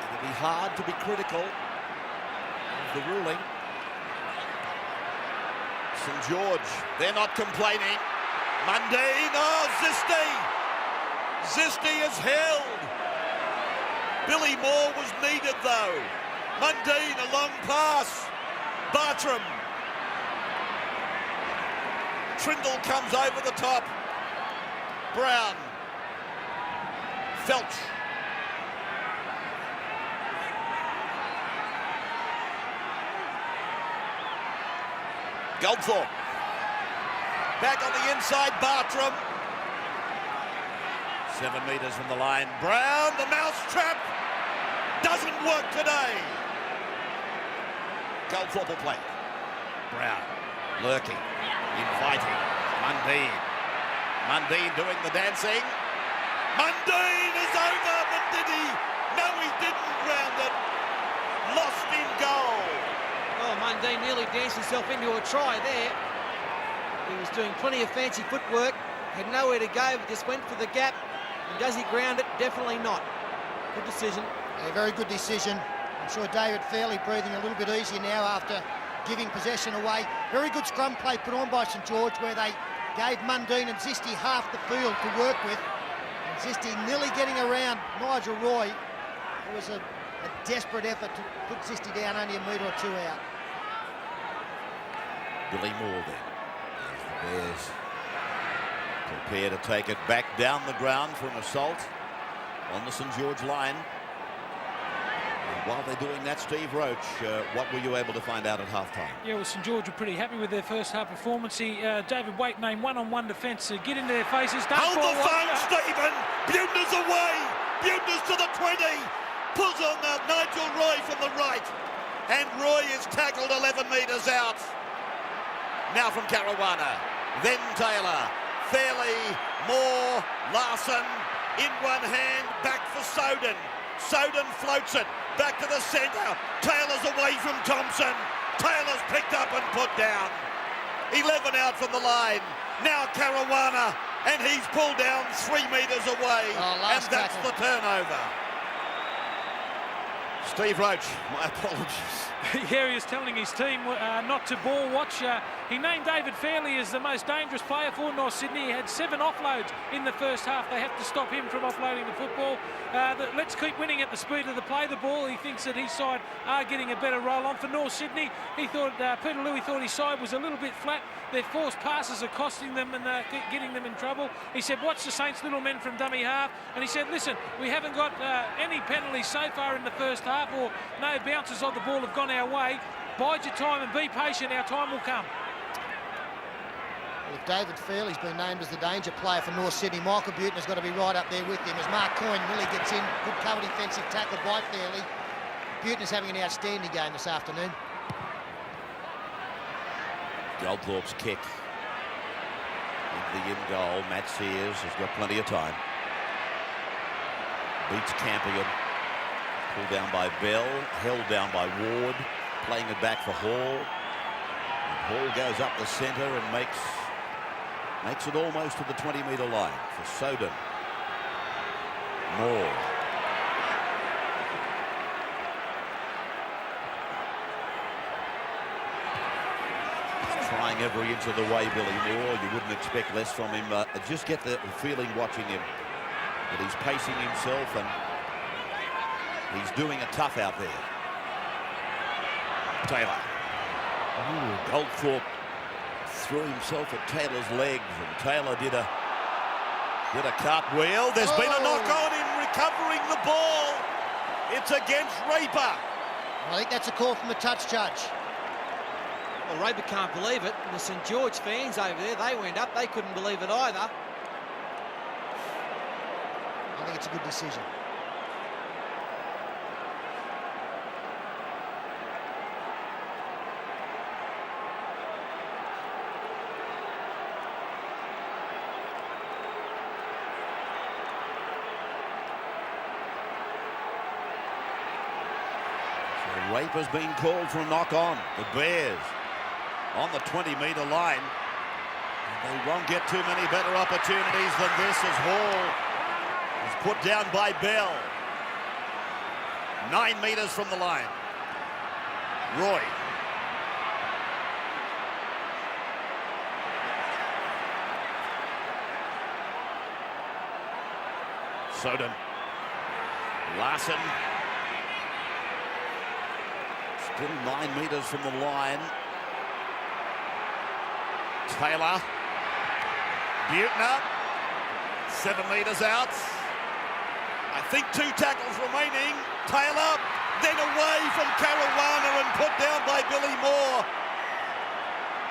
It'll be hard to be critical of the ruling. St George, they're not complaining. Mundine, oh, Zisti. Zisti is held. Billy Moore was needed though. Mundine, a long pass. Bartram. Trindle comes over the top. Brown. Felch. Goldthorpe. Back on the inside, Bartram. 7 metres from the line. Brown, the mousetrap. Doesn't work today. Goldthorpe will play. Brown. Lurking. Inviting. Mundine. Mundine doing the dancing. Mundine is over, but did he? No, he didn't round it. Lost in goal. Oh, Mundine nearly danced himself into a try there. He was doing plenty of fancy footwork, had nowhere to go, but just went for the gap. And does he ground it? Definitely not. Good decision. Yeah, very good decision. I'm sure David Fairley breathing a little bit easier now after giving possession away. Very good scrum play put on by St George, where they gave Mundine and Zisti half the field to work with. And Zisti nearly getting around Nigel Roy. It was a desperate effort to put Zisti down only a metre or two out. Billy Moore then. As the Bears prepare to take it back down the ground for an assault on the St George line. And while they're doing that, Steve Roach, what were you able to find out at halftime? Yeah, well, St George were pretty happy with their first half performance. David Waite named one-on-one defence to get into their faces. Hold the phone, Stephen! Buettner's away! Buettner's to the 20! Pulls on Nigel Roy from the right. And Roy is tackled 11 metres out. Now from Caruana. Then Taylor. Fairley, Moore, Larson. In one hand, back for Soden. Soden floats it. Back to the centre. Taylor's away from Thompson. Taylor's picked up and put down. 11 out from the line. Now Caruana. And he's pulled down 3 metres away. And that's the turnover. Steve Roach, my apologies. Yeah, he was telling his team not to ball watch. He named David Fairley as the most dangerous player for North Sydney. He had 7 offloads in the first half. They have to stop him from offloading the football. Let's keep winning at the speed of the play the ball. He thinks that his side are getting a better roll on. For North Sydney, he thought Peter Louis thought his side was a little bit flat. Their forced passes are costing them and getting them in trouble. He said, watch the Saints' little men from dummy half. And he said, listen, we haven't got any penalties so far in the first half, or no bounces of the ball have gone our way. Bide your time and be patient. Our time will come. Well, if David Fairley's been named as the danger player for North Sydney, Michael Buettner's got to be right up there with him as Mark Coyne really gets in. Good cover defensive tackle by Fairley. Buettner's having an outstanding game this afternoon. Goldthorpe's kick into the in goal. Matt Sears has got plenty of time. Beats Campion. Pulled down by Bell, held down by Ward, playing it back for Hall. And Hall goes up the centre and makes it almost to the 20-metre line for Soden. Moore. He's trying every inch of the way, Billy Moore. You wouldn't expect less from him. Just get the feeling watching him that he's pacing himself and he's doing it tough out there. Taylor. Ooh, Goldthorpe threw himself at Taylor's legs, and Taylor did a cartwheel. There's been a knock on him recovering the ball. It's against Raper. I think that's a call from the touch judge. Well, Raper can't believe it. And the St George fans over there, they went up. They couldn't believe it either. I think it's a good decision. Raper's been called for a knock-on. The Bears on the 20-metre line. And they won't get too many better opportunities than this as Hall is put down by Bell. 9 metres from the line. Roy. Soden. Larson. Still 9 metres from the line. Taylor. Buettner. 7 metres out. I think 2 tackles remaining. Taylor, then away from Caruana and put down by Billy Moore.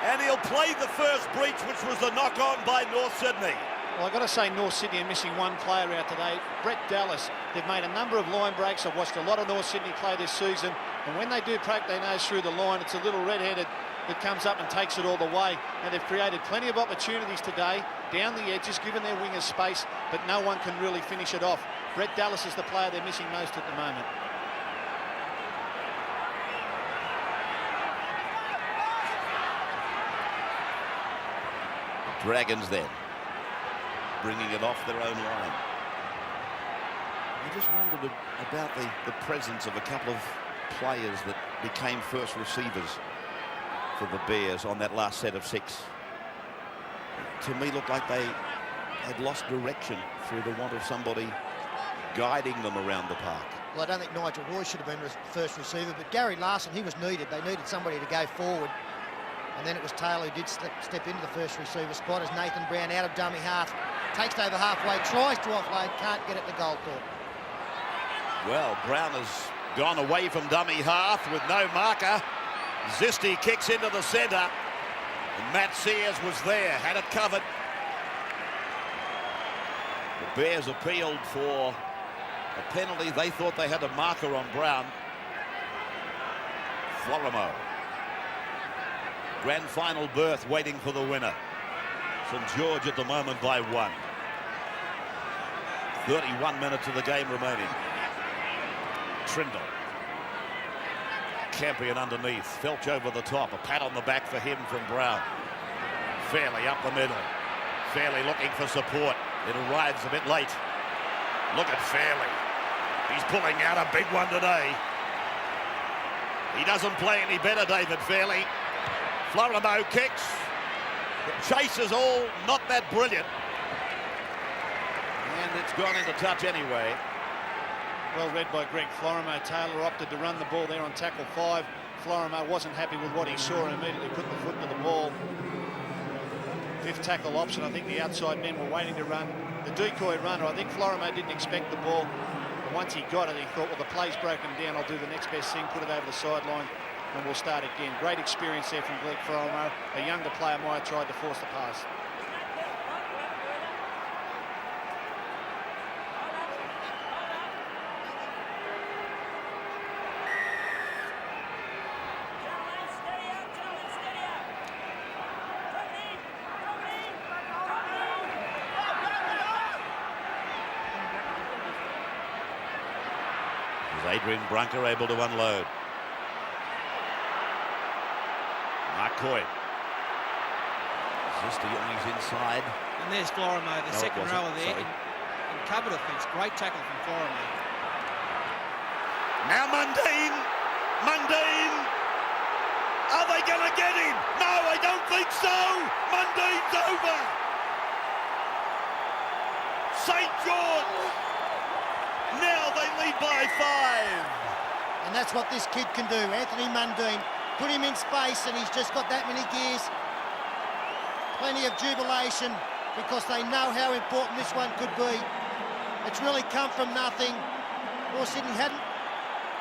And he'll play the first breach, which was the knock-on by North Sydney. Well, I've got to say North Sydney are missing one player out today, Brett Dallas. They've made a number of line breaks. I've watched a lot of North Sydney play this season, and when they do poke their nose through the line, it's a little red-headed that comes up and takes it all the way. Now, they've created plenty of opportunities today, down the edges, given their wingers space, but no one can really finish it off. Brett Dallas is the player they're missing most at the moment. Dragons then, bringing it off their own line. I just wondered about the presence of a couple of players that became first receivers for the Bears on that last set of 6. To me, looked like they had lost direction through the want of somebody guiding them around the park. Well, I don't think Nigel Roy should have been first receiver, but Gary Larson, he was needed. They needed somebody to go forward. And then it was Taylor who did step into the first receiver spot as Nathan Brown out of dummy half. Takes it over halfway, tries to offload, can't get it to goal court. Well, Brown has gone away from dummy half with no marker. Zisti kicks into the centre. And Matt Sears was there, had it covered. The Bears appealed for a penalty. They thought they had a marker on Brown. Florimo. Grand final berth waiting for the winner. St George at the moment by 1. 31 minutes of the game remaining. Trindle. Campion underneath. Felch over the top. A pat on the back for him from Brown. Fairley up the middle. Fairley looking for support. It arrives a bit late. Look at Fairley. He's pulling out a big one today. He doesn't play any better, David Fairley. Florimo kicks. The chase is all not that brilliant. And it's gone into touch anyway. Well read by Greg Florimo. Taylor opted to run the ball there on tackle 5. Florimo wasn't happy with what he saw and immediately put the foot to the ball. 5th tackle option. I think the outside men were waiting to run. The decoy runner, I think Florimo didn't expect the ball. But once he got it, he thought, well, the play's broken down. I'll do the next best thing, put it over the sideline, and we'll start again. Great experience there from Greg Florimo. A younger player might have tried to force the pass. Adrian Brunker able to unload. Mark Coy. Zisti on his inside. And there's Florimo, the second rower there. In cover defence. Great tackle from Florimo. Now Mundine. Mundine. Are they going to get him? No, I don't think so. Mundine's over. St George. Now they lead by 5. And that's what this kid can do. Anthony Mundine, put him in space and he's just got that many gears. Plenty of jubilation because they know how important this one could be. It's really come from nothing. North Sydney hadn't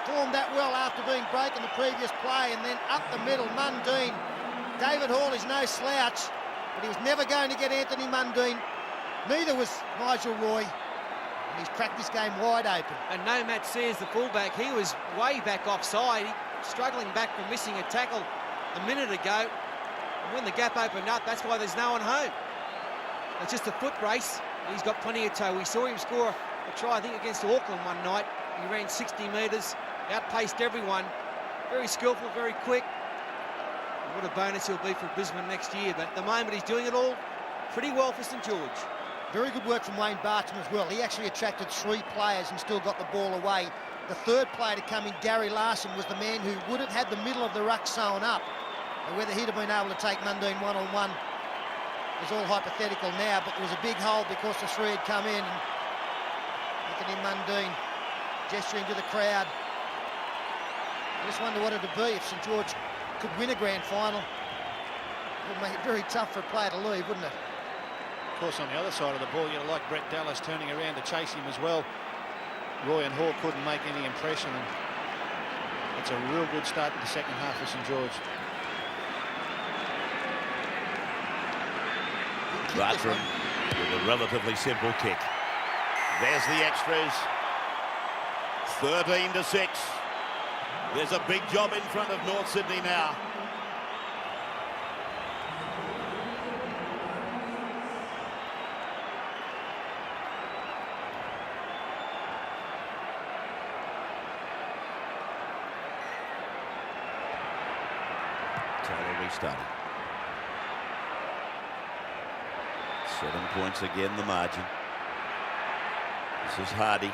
formed that well after being broken the previous play, and then up the middle, Mundine. David Hall is no slouch, but he was never going to get Anthony Mundine. Neither was Nigel Roy. He's cracked this game wide open. And no Matt Sears, the fullback, he was way back offside, struggling back from missing a tackle a minute ago. And when the gap opened up, that's why there's no one home. It's just a foot race. He's got plenty of toe. We saw him score a try, I think, against Auckland one night. He ran 60 metres, outpaced everyone. Very skillful, very quick. And what a bonus he'll be for Brisbane next year. But at the moment, he's doing it all pretty well for St George. Very good work from Wayne Barton as well. He actually attracted 3 players and still got the ball away. The third player to come in, Gary Larson, was the man who would have had the middle of the ruck sewn up. And whether he'd have been able to take Mundine one-on-one is all hypothetical now, but there was a big hole because the 3 had come in. And Anthony Mundine gesturing to the crowd. I just wonder what it would be if St George could win a grand final. It would make it very tough for a player to leave, wouldn't it? Of course, on the other side of the ball, you'd like Brett Dallas turning around to chase him as well. Roy and Hall couldn't make any impression, and it's a real good start to the second half for St George. Bartram with a relatively simple kick. There's the extras. 13-6. There's a big job in front of North Sydney now. Taylor restarting. 7 points again, the margin. This is Hardy.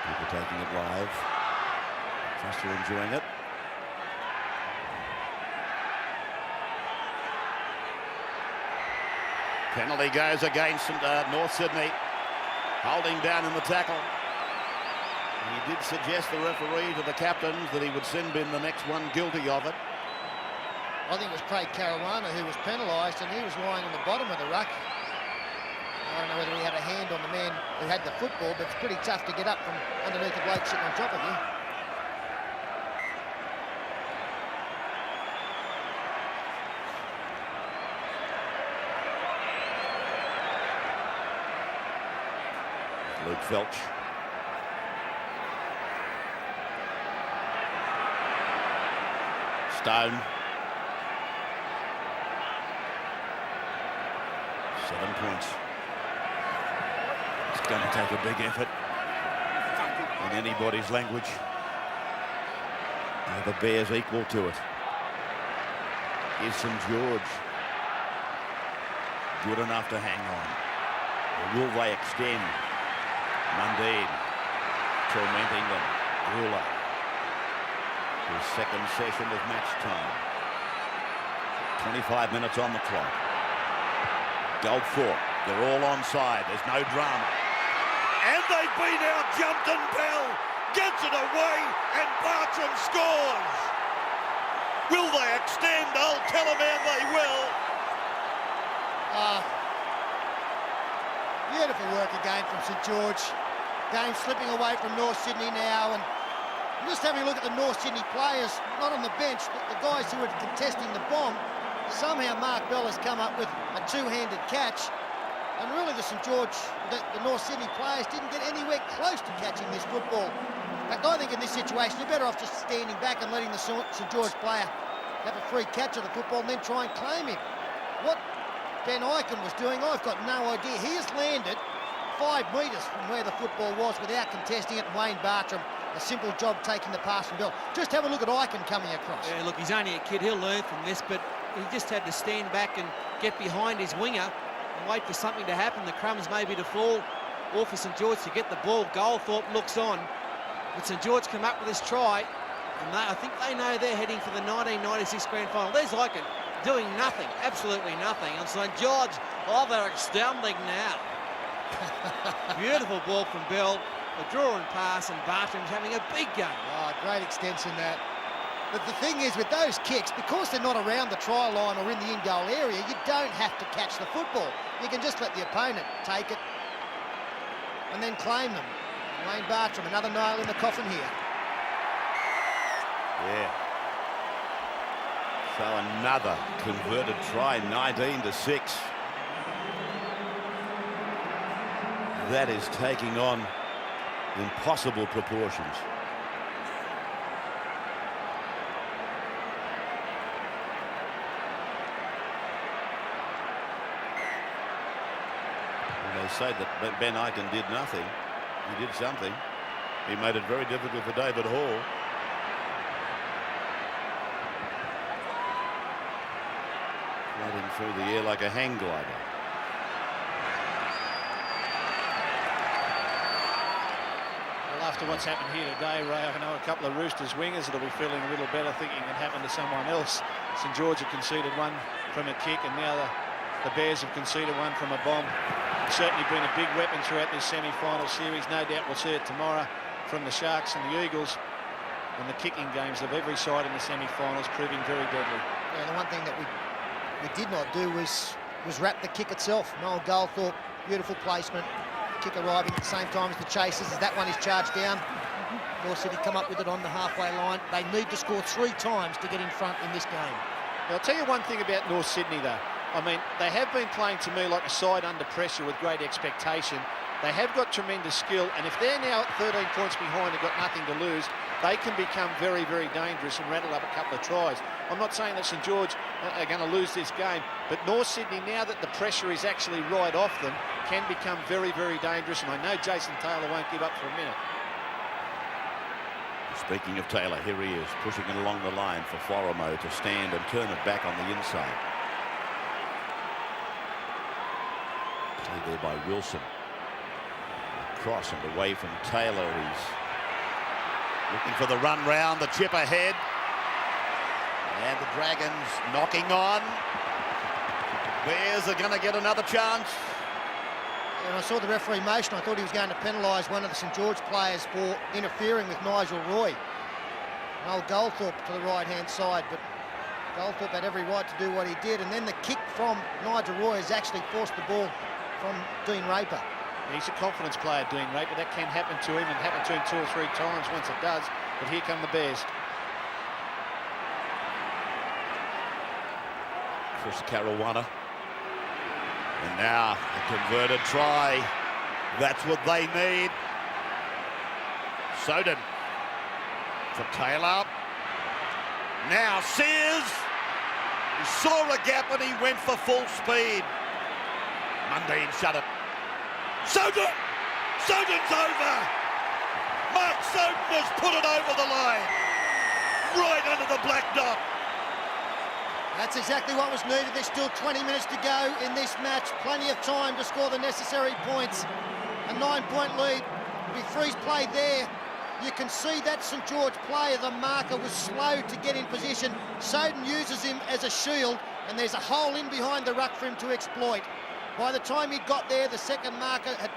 People taking it live. Just enjoying it. Penalty goes against North Sydney. Holding down in the tackle. He did suggest the referee to the captains that he would send bin the next one guilty of it. I think it was Craig Caruana who was penalised, and he was lying on the bottom of the ruck. I don't know whether he had a hand on the man who had the football, but it's pretty tough to get up from underneath the bloke sitting on top of you. Luke Felch. Stone. 7 points. It's going to take a big effort in anybody's language. Are the Bears equal to it? Is St George good enough to hang on? Or will they extend? Mundine tormenting them. Ruler. His second session of match time. 25 minutes on the clock. Goldthorpe, they're all onside. There's no drama. And they beat out Jumpton Bell. Gets it away, and Bartram scores. Will they extend? I'll tell them how they will. Beautiful work again from St George. Game slipping away from North Sydney now, and just having a look at the North Sydney players, not on the bench, but the guys who are contesting the bomb. Somehow Mark Bell has come up with a two-handed catch, and really the St George, the North Sydney players didn't get anywhere close to catching this football. In fact, I think in this situation you're better off just standing back and letting the St George player have a free catch of the football and then try and claim him. What Ben Ikin was doing, I've got no idea. He has landed 5 metres from where the football was without contesting it. Wayne Bartram, a simple job taking the pass from Bell. Just have a look at Ikin coming across. Yeah, look, he's only a kid. He'll learn from this, but he just had to stand back and get behind his winger and wait for something to happen. The crumbs maybe to fall, or for St George to get the ball. Goldthorpe looks on, but St George come up with this try, and I think they know they're heading for the 1996 grand final. There's Ikin doing nothing, absolutely nothing. And St George, oh, they're extending now. Beautiful ball from Bell, a draw and pass, and Bartram's having a big game. Oh, great extension that. But the thing is, with those kicks, because they're not around the try line or in the in-goal area, you don't have to catch the football. You can just let the opponent take it and then claim them. Wayne Bartram, another nail in the coffin here. Yeah. So another converted try, 19-6. That is taking on impossible proportions. They say that Ben Ikin did nothing. He did something. He made it very difficult for David Hall. Floating through the air like a hang glider. Well, after what's happened here today, Ray, I know a couple of Roosters wingers that'll be feeling a little better thinking it happened to someone else. St George have conceded one from a kick, and now The Bears have conceded one from a bomb. It's certainly been a big weapon throughout this semi-final series. No doubt we'll see it tomorrow from the Sharks and the Eagles. And the kicking games of every side in the semi-finals proving very deadly. Yeah, the one thing that we did not do was wrap the kick itself. Noel Goldthorpe, beautiful placement. Kick arriving at the same time as the chasers as that one is charged down. North City come up with it on the halfway line. They need to score 3 times to get in front in this game. Now, I'll tell you one thing about North Sydney, though. I mean, they have been playing to me like a side under pressure with great expectation. They have got tremendous skill, and if they're now 13 points behind and got nothing to lose, they can become very, very dangerous and rattle up a couple of tries. I'm not saying that St George are going to lose this game, but North Sydney, now that the pressure is actually right off them, can become very, very dangerous, and I know Jason Taylor won't give up for a minute. Speaking of Taylor, here he is, pushing it along the line for Florimo to stand and turn it back on the inside. Played there by Wilson. Cross and away from Taylor. He's looking for the run round, the chip ahead. And the Dragons knocking on. Bears are going to get another chance. And I saw the referee motion. I thought he was going to penalise one of the St George players for interfering with Nigel Roy. Noel Goldthorpe to the right-hand side, but Goldthorpe had every right to do what he did. And then the kick from Nigel Roy has actually forced the ball from Dean Raper. He's a confidence player, Dean Raper. That can happen to him, and happen to him 2 or 3 times once it does. But here come the Bears. Chris Caruana. And now a converted try. That's what they need. Soden for Taylor. Now Sears. He saw a gap and he went for full speed. Mundine shut it. Soden! Soden's over! Mark Soden has put it over the line. Right under the black dot. That's exactly what was needed. There's still 20 minutes to go in this match. Plenty of time to score the necessary points. A 9-point lead. With freeze play there, you can see that St George player, the marker, was slow to get in position. Soden uses him as a shield, and there's a hole in behind the ruck for him to exploit. By the time he got there, the second marker had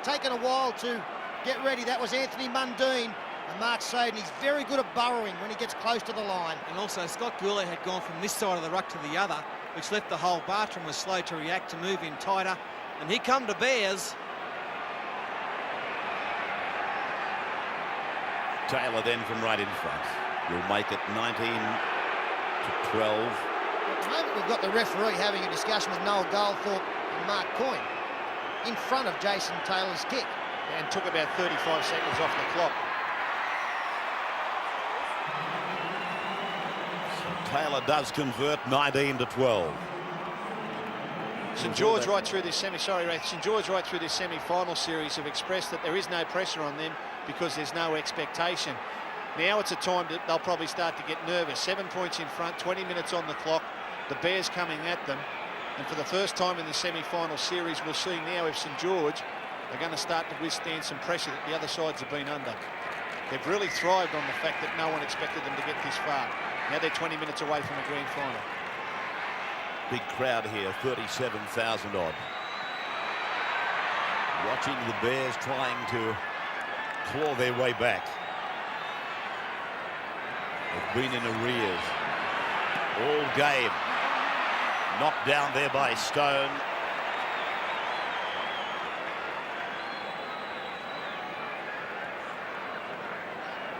taken a while to get ready. That was Anthony Mundine. And Mark Soden, he's very good at burrowing when he gets close to the line. And also Scott Goulet had gone from this side of the ruck to the other, which left the hole. Bartram was slow to react, to move in tighter. And here come the Bears. Taylor then from right in front. Will make it 19-12. At the moment, we've got the referee having a discussion with Noel Goldthorpe and Mark Coyne in front of Jason Taylor's kick. And took about 35 seconds off the clock. Taylor does convert 19-12. St George right through this St George right through this semi-final series have expressed that there is no pressure on them because there's no expectation. Now it's a time that they'll probably start to get nervous. 7 points in front, 20 minutes on the clock. The Bears coming at them. And for the first time in the semi-final series, we'll see now if St George are going to start to withstand some pressure that the other sides have been under. They've really thrived on the fact that no one expected them to get this far. Now they're 20 minutes away from a grand final. Big crowd here, 37,000 odd. Watching the Bears trying to claw their way back. They've been in arrears all game. Knocked down there by Stone.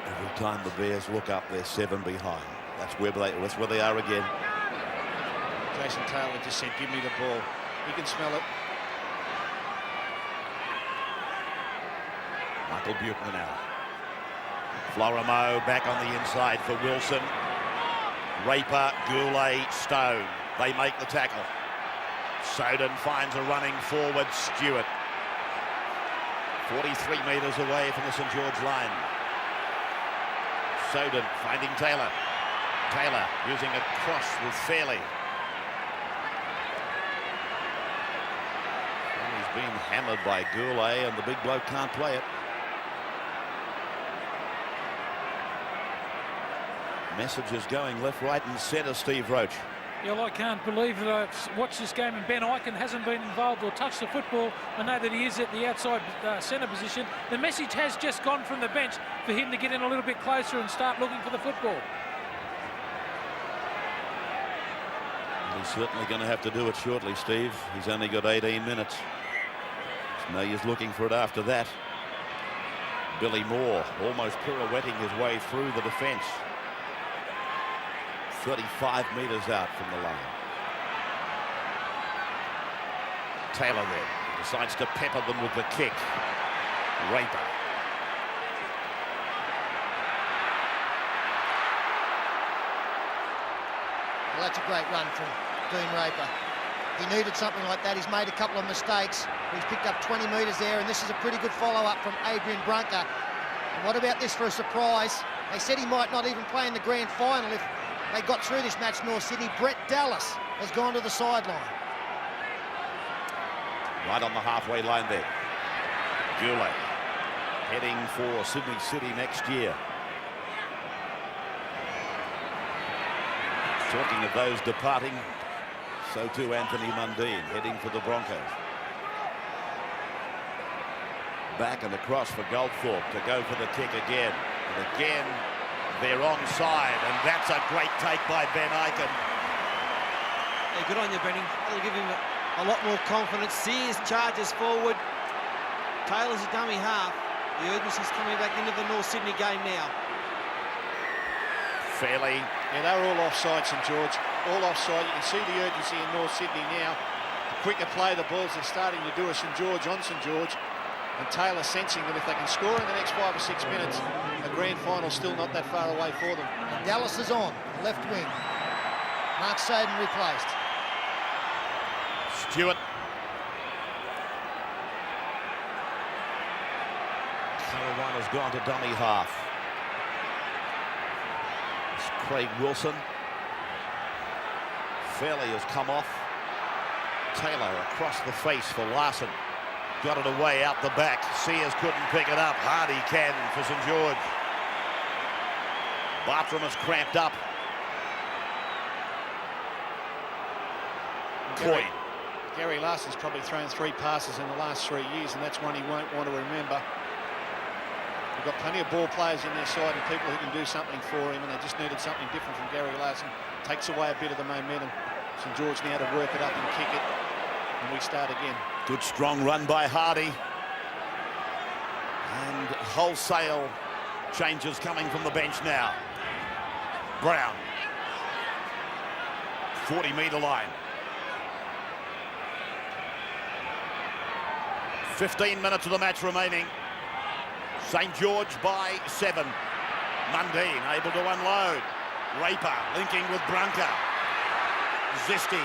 Every time the Bears look up, they're 7 behind. That's where they are again. Jason Taylor just said, give me the ball. He can smell it. Michael Buechner now. Florimo back on the inside for Wilson. Raper, Goulet, Stone. They make the tackle. Soden finds a running forward Stewart. 43 metres away from the St George line. Soden finding Taylor. Taylor using a cross with Fairley. Well, he's been hammered by Goulet and the big bloke can't play it. Messages going left, right and centre, Steve Roach. Yeah, well, I can't believe that I've watched this game and Ben Ikin hasn't been involved or touched the football. I know that he is at the outside centre position. The message has just gone from the bench for him to get in a little bit closer and start looking for the football. He's certainly going to have to do it shortly, Steve. He's only got 18 minutes. So now he's looking for it after that. Billy Moore almost pirouetting his way through the defence. 35 metres out from the line. Taylor then decides to pepper them with the kick. Raper. Well, that's a great run from Dean Raper. He needed something like that. He's made a couple of mistakes. He's picked up 20 metres there, and this is a pretty good follow-up from Adrian Brunker. And what about this for a surprise? They said he might not even play in the grand final if they got through this match, North Sydney. Brett Dallas has gone to the sideline. Right on the halfway line there. Goulet heading for Sydney City next year. Talking of those departing, so too Anthony Mundine heading for the Broncos. Back and across for Goldthorpe to go for the kick again. And again, they're onside, and that's a great take by Ben Ikin. Yeah, good on you, Benny. That'll give him a lot more confidence. Sears charges forward. Taylor's a dummy half. The urgency's coming back into the North Sydney game now. Fairly. Yeah, they're all offside, St George. All offside. You can see the urgency in North Sydney now. The quicker play the balls are starting to do a St George on St George. And Taylor sensing that if they can score in the next 5 or 6 minutes, the grand final's still not that far away for them. And Dallas is on, left wing. Mark Saden replaced. Stewart. Carolina's gone to dummy half. It's Craig Wilson. Fairley has come off. Taylor across the face for Larson. Got it away out the back. Sears couldn't pick it up. Hardy can for St George. Bartram is cramped up. Coy. Gary Larson's probably thrown 3 passes in the last 3 years, and that's one he won't want to remember. We've got plenty of ball players in their side and people who can do something for him, and they just needed something different from Gary Larson. Takes away a bit of the momentum. St George now to work it up and kick it, and we start again. Good strong run by Hardy. And wholesale changes coming from the bench now. Brown. 40-metre line. 15 minutes of the match remaining. St George by 7. Mundine able to unload. Raper linking with Brunker. Zisti.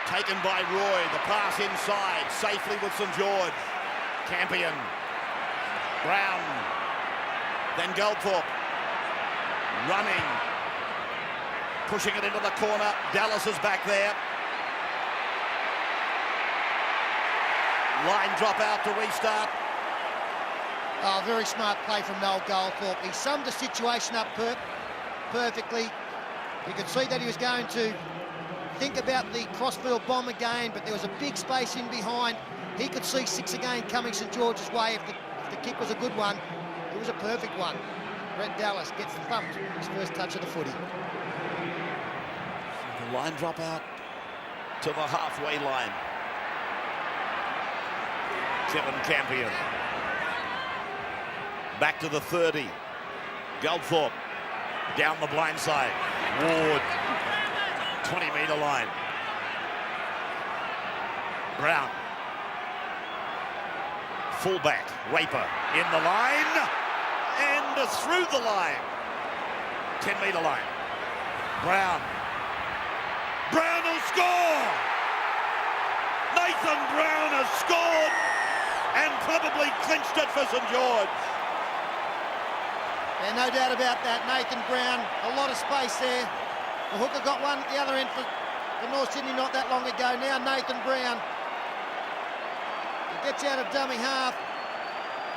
Taken by Roy. The pass inside. Safely with St George. Campion. Brown. Then Goldthorpe. Running. Pushing it into the corner. Dallas is back there. Line drop out to restart. Oh, very smart play from Noel Goldthorpe. He summed the situation up perfectly. You could see that he was going to think about the crossfield bomb again, but there was a big space in behind. He could see 6 again coming St George's way if the kick was a good one. It was a perfect one. Brett Dallas gets thumped his first touch of the footy. The line drop out to the halfway line. Kevin Campion. Back to the 30. Goldthorpe down the blind side. Ward. 20-metre line. Brown. Fullback. Raper in the line. And through the line. 10-metre line. Brown. Brown will score! Nathan Brown has scored and probably clinched it for St George. Yeah, no doubt about that. Nathan Brown, a lot of space there. The hooker got one at the other end for North Sydney not that long ago. Now Nathan Brown. He gets out of dummy half.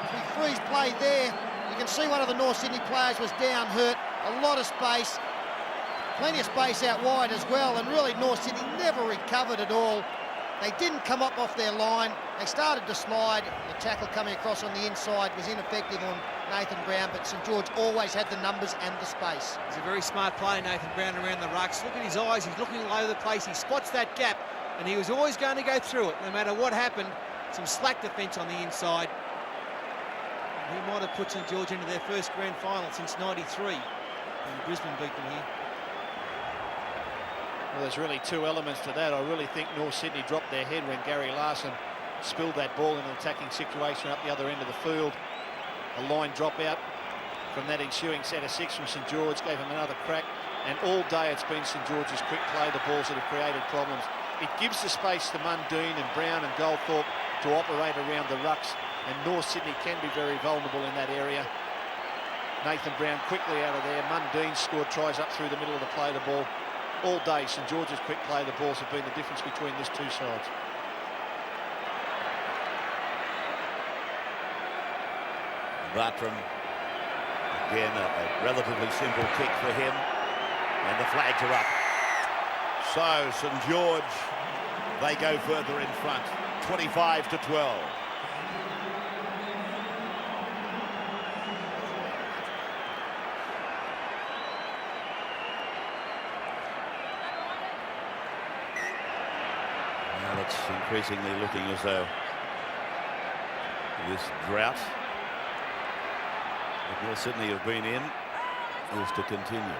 He frees play there. You can see one of the North Sydney players was down, hurt. A lot of space. Plenty of space out wide as well, and really North Sydney never recovered at all. They didn't come up off their line. They started to slide. The tackle coming across on the inside was ineffective on Nathan Brown, but St George always had the numbers and the space. He's a very smart player, Nathan Brown, around the rucks. Look at his eyes. He's looking all over the place. He spots that gap, and he was always going to go through it, no matter what happened. Some slack defence on the inside. He might have put St George into their first grand final since '93, when Brisbane beat them here. Well, there's really two elements to that. I really think North Sydney dropped their head when Gary Larson spilled that ball in an attacking situation up the other end of the field. A line dropout from that ensuing set of six from St George gave him another crack, and all day it's been St George's quick play, the balls that have created problems. It gives the space to Mundine and Brown and Goldthorpe to operate around the rucks, and North Sydney can be very vulnerable in that area. Nathan Brown quickly out of there. Mundine scored tries up through the middle of the play the ball. All day, St George's quick play the balls have been the difference between these two sides. Bartram, again, a relatively simple kick for him, and the flags are up. So St George, they go further in front, 25-12. Well, it's increasingly looking as though this drought that North Sydney have been in is to continue.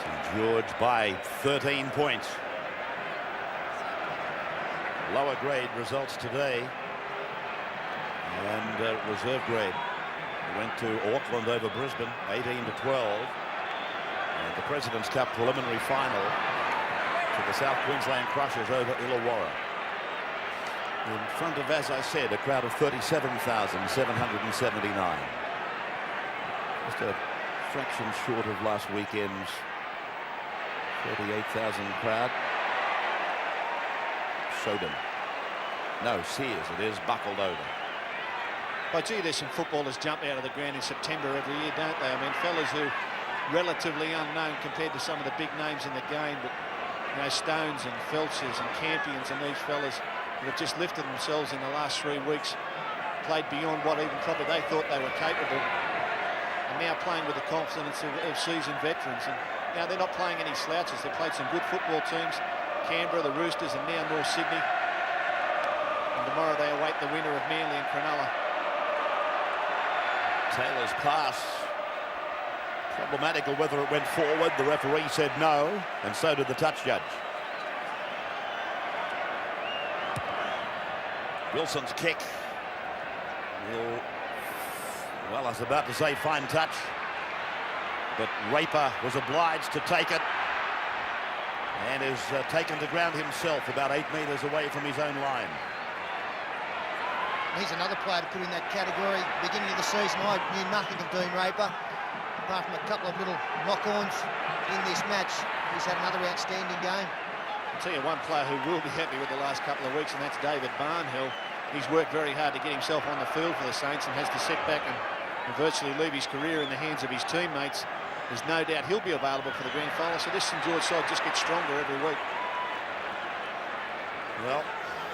St George by 13 points. Lower grade results today, and reserve grade went to Auckland over Brisbane, 18-12. And the President's Cup preliminary final to the South Queensland Crushers over Illawarra. In front of, as I said, a crowd of 37,779. Just a fraction short of last weekend's 38,000 crowd. Soden. No, Sears, it is, buckled over. But gee, there's some footballers jump out of the ground in September every year, don't they? I mean, fellas who relatively unknown compared to some of the big names in the game, but you know, Stones and Felchers and Campions and these fellas that have just lifted themselves in the last 3 weeks, played beyond what even probably they thought they were capable, and now playing with the confidence of seasoned veterans. And you know, they're not playing any slouches. They've played some good football teams, Canberra, the Roosters, and now North Sydney. And tomorrow they await the winner of Manly and Cronulla. Taylor's pass, problematical whether it went forward. The referee said no, and so did the touch judge. Wilson's kick. Well, I was about to say fine touch, but Raper was obliged to take it, and is taken to ground himself about 8 metres away from his own line. He's another player to put in that category. Beginning of the season, I knew nothing of Dean Raper, apart from a couple of little knock-ons in this match. He's had another outstanding game. I'll tell you one player who will be happy with the last couple of weeks, and that's David Barnhill. He's worked very hard to get himself on the field for the Saints and has to sit back and virtually leave his career in the hands of his teammates. There's no doubt he'll be available for the grand final, so this St George side just gets stronger every week. Well,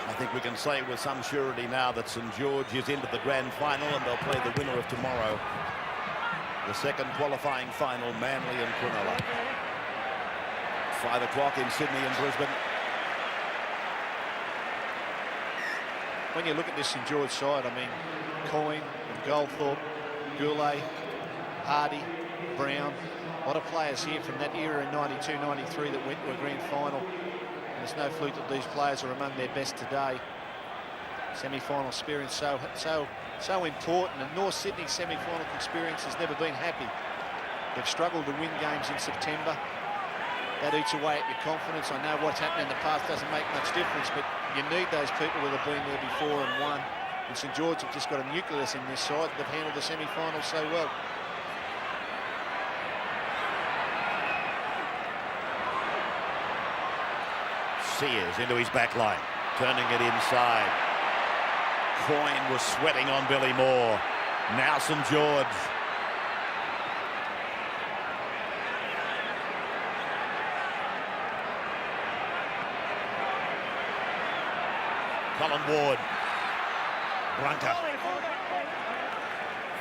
I think we can say with some surety now that St George is into the grand final, and they'll play the winner of tomorrow. The second qualifying final, Manly and Cronulla. 5 o'clock in Sydney and Brisbane. When you look at this St George side, I mean, Coyne and Goldthorpe, Goulet, Hardy, Brown, a lot of players here from that era in 92-93 that went to a grand final. And it's no fluke that these players are among their best today. Semi-final experience so important, and North Sydney's semi-final experience has never been happy. They've struggled to win games in September. That eats away at your confidence. I know what's happened in the past doesn't make much difference, but you need those people that have been there before and won. And St George have just got a nucleus in this side. They've handled the semi-final so well. Sears into his back line, turning it inside. Coyne was sweating on Billy Moore. Now St George. Colin Ward. Brunker.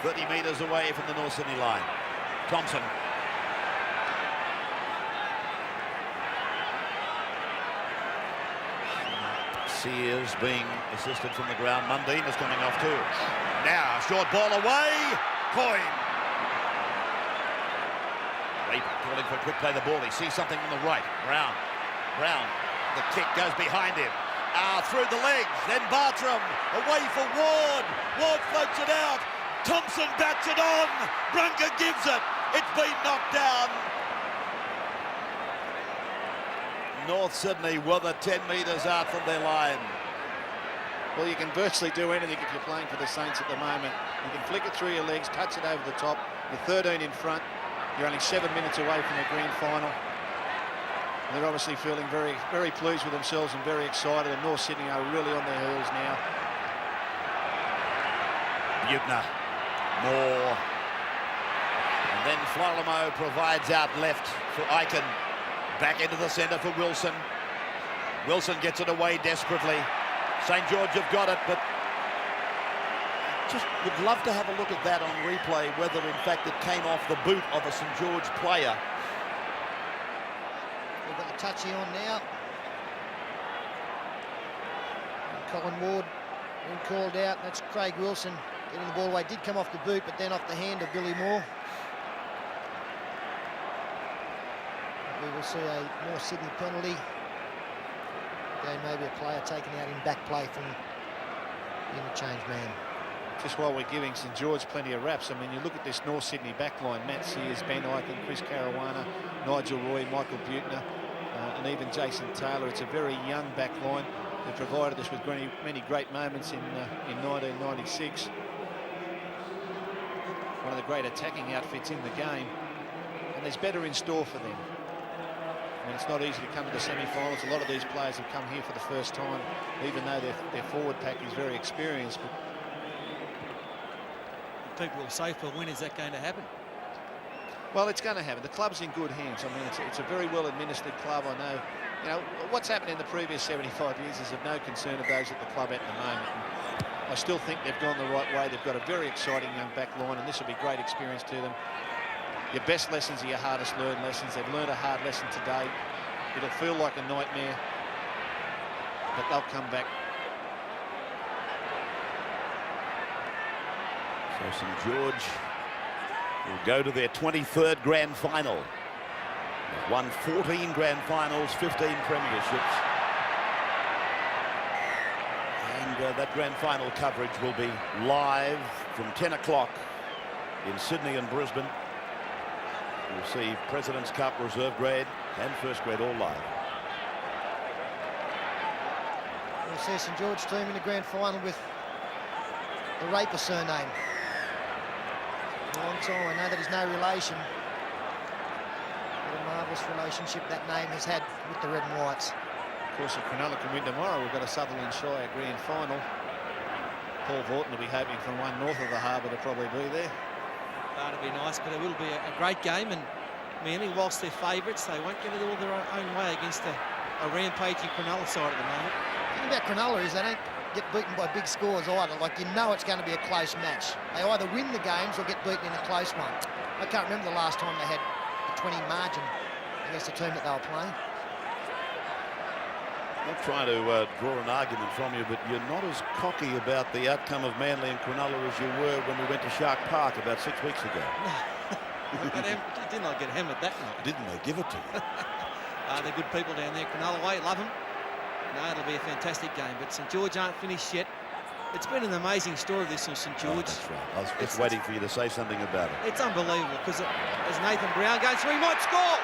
30 metres away from the North Sydney line. Thompson. Sears being assisted from the ground. Mundine is coming off too. Now, short ball away. Coyne. Raper calling for a quick play the ball. He sees something on the right. Brown. The kick goes behind him. Through the legs. Then Bartram. Away for Ward. Ward floats it out. Thompson bats it on. Brunker gives it. It's been knocked down. North Sydney were 10 metres out from their line. Well, you can virtually do anything if you're playing for the Saints at the moment. You can flick it through your legs, touch it over the top. You're 13 in front. You're only 7 minutes away from the grand final. And they're obviously feeling very, very pleased with themselves and very excited. And North Sydney are really on their heels now. Buettner. Moore. And then Florimo provides out left for Aiken. Back into the centre for Wilson. Wilson gets it away desperately. St George have got it, but just would love to have a look at that on replay, whether in fact it came off the boot of a St George player. We've got the touchy on now. And Colin Ward been called out. That's Craig Wilson getting the ball away. Did come off the boot, but then off the hand of Billy Moore. We will see a North Sydney penalty. Again, maybe a player taken out in back play from the interchange man. Just while we're giving St George plenty of raps, I mean, you look at this North Sydney backline: Matt Sears, Ben Aiken, Chris Caruana, Nigel Roy, Michael Buettner, and even Jason Taylor. It's a very young backline. They provided us with many great moments in 1996. One of the great attacking outfits in the game, and there's better in store for them. I mean, it's not easy to come to the semi-finals. A lot of these players have come here for the first time, even though their forward pack is very experienced. But people will say, for when is that going to happen? Well, it's going to happen. The club's in good hands. I mean, it's a very well-administered club. I know, you know, what's happened in the previous 75 years is of no concern of those at the club at the moment. And I still think they've gone the right way. They've got a very exciting young back line, and this will be great experience to them. Your best lessons are your hardest learned lessons. They've learned a hard lesson today. It'll feel like a nightmare, but they'll come back. So St George will go to their 23rd grand final. They've won 14 grand finals, 15 premierships. And that grand final coverage will be live from 10 o'clock in Sydney and Brisbane. We'll see President's Cup, reserve grade and first grade all live. We'll see St George team in the grand final with the Raper surname. Long time. I know that is no relation. What a marvellous relationship that name has had with the Red and Whites. Of course, if Cronulla can win tomorrow, we've got a Sutherland Shire grand final. Paul Vaughton will be hoping for one north of the harbour to probably be there. That'll be nice, but it will be a great game. And Manly, whilst they're favourites, they won't get it all their own way against a rampaging Cronulla side at the moment. The thing about Cronulla is they don't get beaten by big scores either. Like, you know it's going to be a close match. They either win the games or get beaten in a close one. I can't remember the last time they had a 20 margin against the team that they were playing. I'm not trying to draw an argument from you, but you're not as cocky about the outcome of Manly and Cronulla as you were when we went to Shark Park about 6 weeks ago. Didn't I get hammered that night? Didn't they give it to you? They're good people down there. Cronulla way, love them. No, it'll be a fantastic game, but St George aren't finished yet. It's been an amazing story, this of St George. Oh, that's right. I was just waiting for you to say something about it. It's unbelievable, because as Nathan Brown goes through, he might score.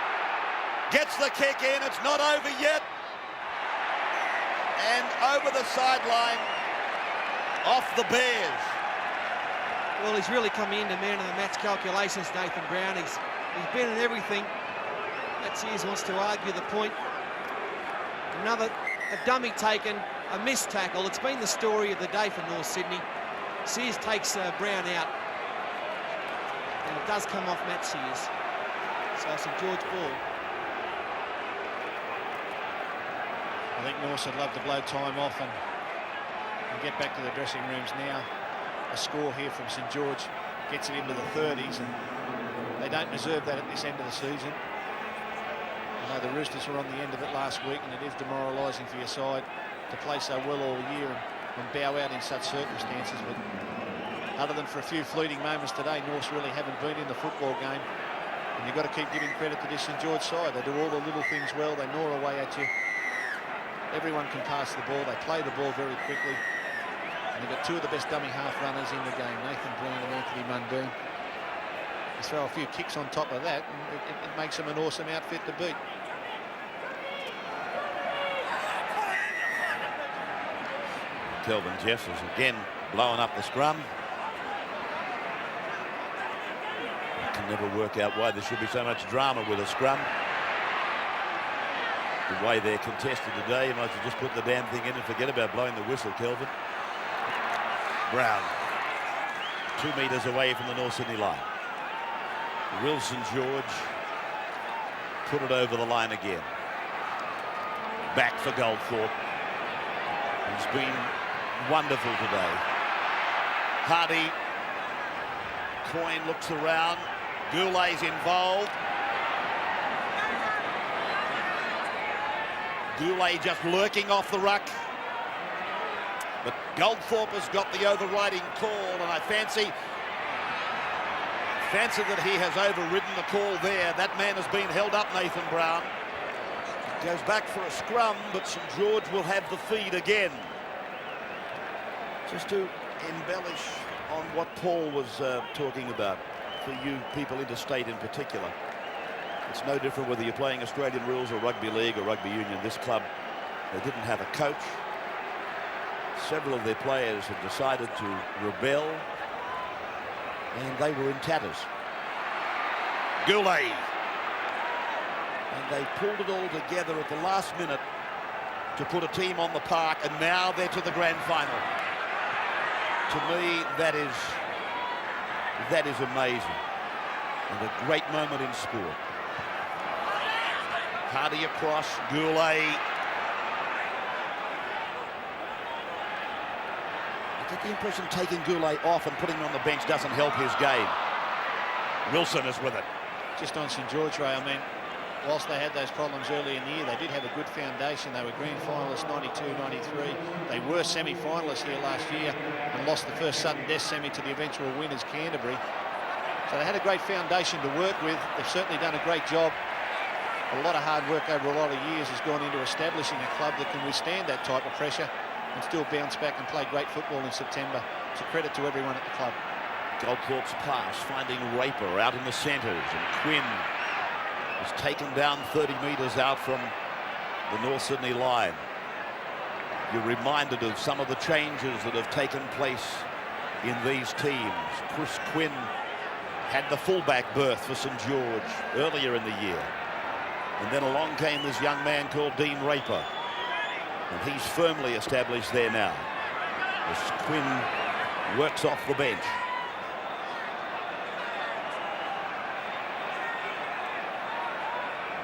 Gets the kick in. It's not over yet. And over the sideline, off the Bears. Well, he's really coming into man of the match calculations, Nathan Brown. He's been in everything. Matt Sears wants to argue the point. A dummy taken, a missed tackle. It's been the story of the day for North Sydney. Sears takes Brown out. And it does come off Matt Sears. So St George ball. I think Norse would love to blow time off and get back to the dressing rooms now. A score here from St George gets it into the 30s, and they don't deserve that at this end of the season. I know the Roosters were on the end of it last week, and it is demoralising for your side to play so well all year and bow out in such circumstances. But other than for a few fleeting moments today, Norse really haven't been in the football game. And you've got to keep giving credit to this St George side. They do all the little things well. They gnaw away at you. Everyone can pass the ball. They play the ball very quickly. And they've got two of the best dummy half runners in the game, Nathan Brown and Anthony Mundine. You throw a few kicks on top of that, and it makes them an awesome outfit to beat. Kelvin Jeffers again blowing up the scrum. I can never work out why there should be so much drama with a scrum. The way they're contested today, you might as well just put the damn thing in and forget about blowing the whistle, Kelvin. Brown, 2 metres away from the North Sydney line. Wilson George put it over the line again. Back for Goldthorpe. He's been wonderful today. Hardy, Coyne looks around. Goulet's involved. Goulet just lurking off the ruck. But Goldthorpe has got the overriding call, and I fancy that he has overridden the call there. That man has been held up, Nathan Brown. Goes back for a scrum, but St George will have the feed again. Just to embellish on what Paul was talking about, for you people interstate in particular. It's no different whether you're playing Australian rules or rugby league or rugby union. This club, they didn't have a coach. Several of their players had decided to rebel, and they were in tatters. Goulet. And they pulled it all together at the last minute to put a team on the park, and now they're to the grand final. To me, that is amazing, and a great moment in sport. Hardy across, Goulet. I get the impression taking Goulet off and putting him on the bench doesn't help his game. Wilson is with it. Just on St George, Ray, I mean, whilst they had those problems early in the year, they did have a good foundation. They were grand finalists 92-93. They were semi-finalists here last year and lost the first sudden death semi to the eventual winners, Canterbury. So they had a great foundation to work with. They've certainly done a great job. A lot of hard work over a lot of years has gone into establishing a club that can withstand that type of pressure and still bounce back and play great football in September. It's a credit to everyone at the club. Goldthorpe's pass, finding Raper out in the centres, and Quinn is taken down 30 metres out from the North Sydney line. You're reminded of some of the changes that have taken place in these teams. Chris Quinn had the fullback berth for St George earlier in the year. And then along came this young man called Dean Raper. And he's firmly established there now, as Quinn works off the bench.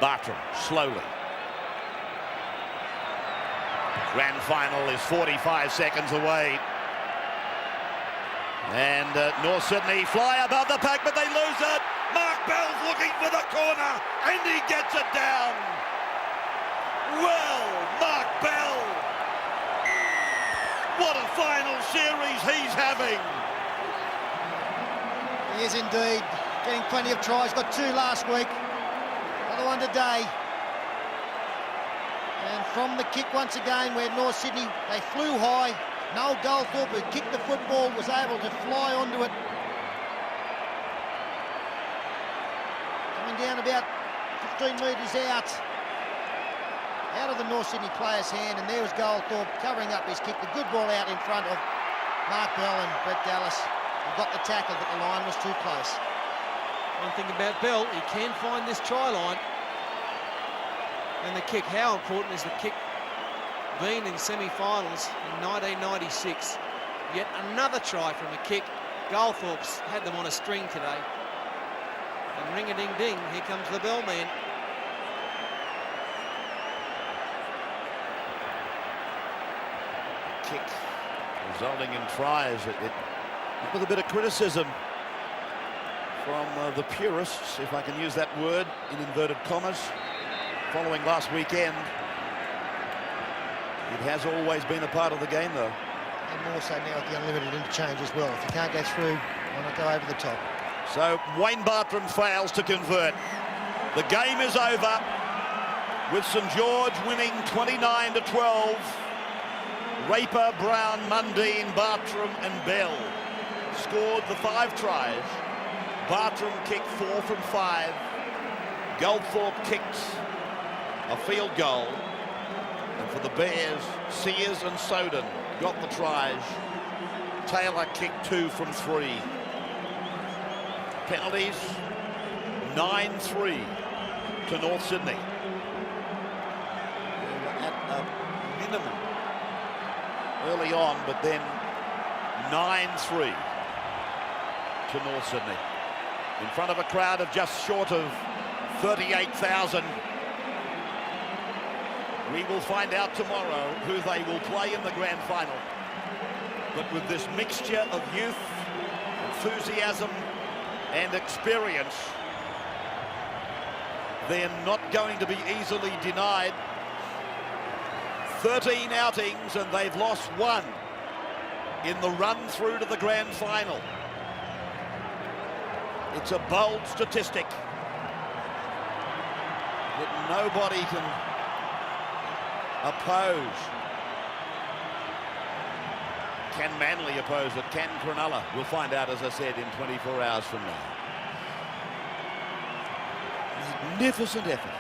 Bartram, slowly. Grand final is 45 seconds away. And North Sydney fly above the pack, but they lose it. Mark Bell's looking for the corner, and he gets it down. Well, Mark Bell. What a final series he's having. He is indeed getting plenty of tries. Got 2 last week. Another one today. And from the kick once again, where North Sydney, they flew high. Noel Goldthorpe, who kicked the football, was able to fly onto it. Coming down about 15 metres out of the North Sydney player's hand, and there was Goldthorpe covering up his kick. The good ball out in front of Mark Bell and Brett Dallas. He got the tackle, but the line was too close. One thing about Bell, he can find this try line. And the kick, how important is the kick been in semi-finals in 1996. Yet another try from a kick. Goldthorpe's had them on a string today. And ring-a-ding-ding, here comes the bellman. Kick resulting in tries. With a bit of criticism from the purists, if I can use that word in inverted commas, following last weekend. It has always been a part of the game, though. And more so now with the unlimited interchange as well. If you can't go through, why not go over the top? So Wayne Bartram fails to convert. The game is over with St George winning 29-12. Raper, Brown, Mundine, Bartram and Bell scored the 5 tries. Bartram kicked 4 from 5. Goldthorpe kicked a field goal. And for the Bears, Sears and Soden got the tries. Taylor kicked 2 from 3. Penalties, 9-3 to North Sydney. They were at a minimum early on, but then 9-3 to North Sydney. In front of a crowd of just short of 38,000. We will find out tomorrow who they will play in the grand final. But with this mixture of youth, enthusiasm and experience, they're not going to be easily denied. 13 outings and they've lost 1 in the run through to the grand final. It's a bold statistic that nobody can oppose. Can Manly oppose it? Can Cronulla? We'll find out, as I said, in 24 hours from now. Magnificent effort.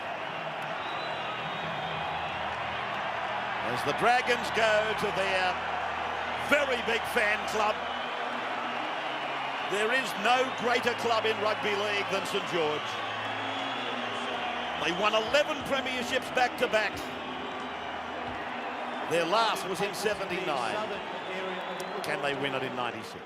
As the Dragons go to their very big fan club. There is no greater club in rugby league than St George. They won 11 premierships back-to-back. Their last was in '79. Can they win it in '96?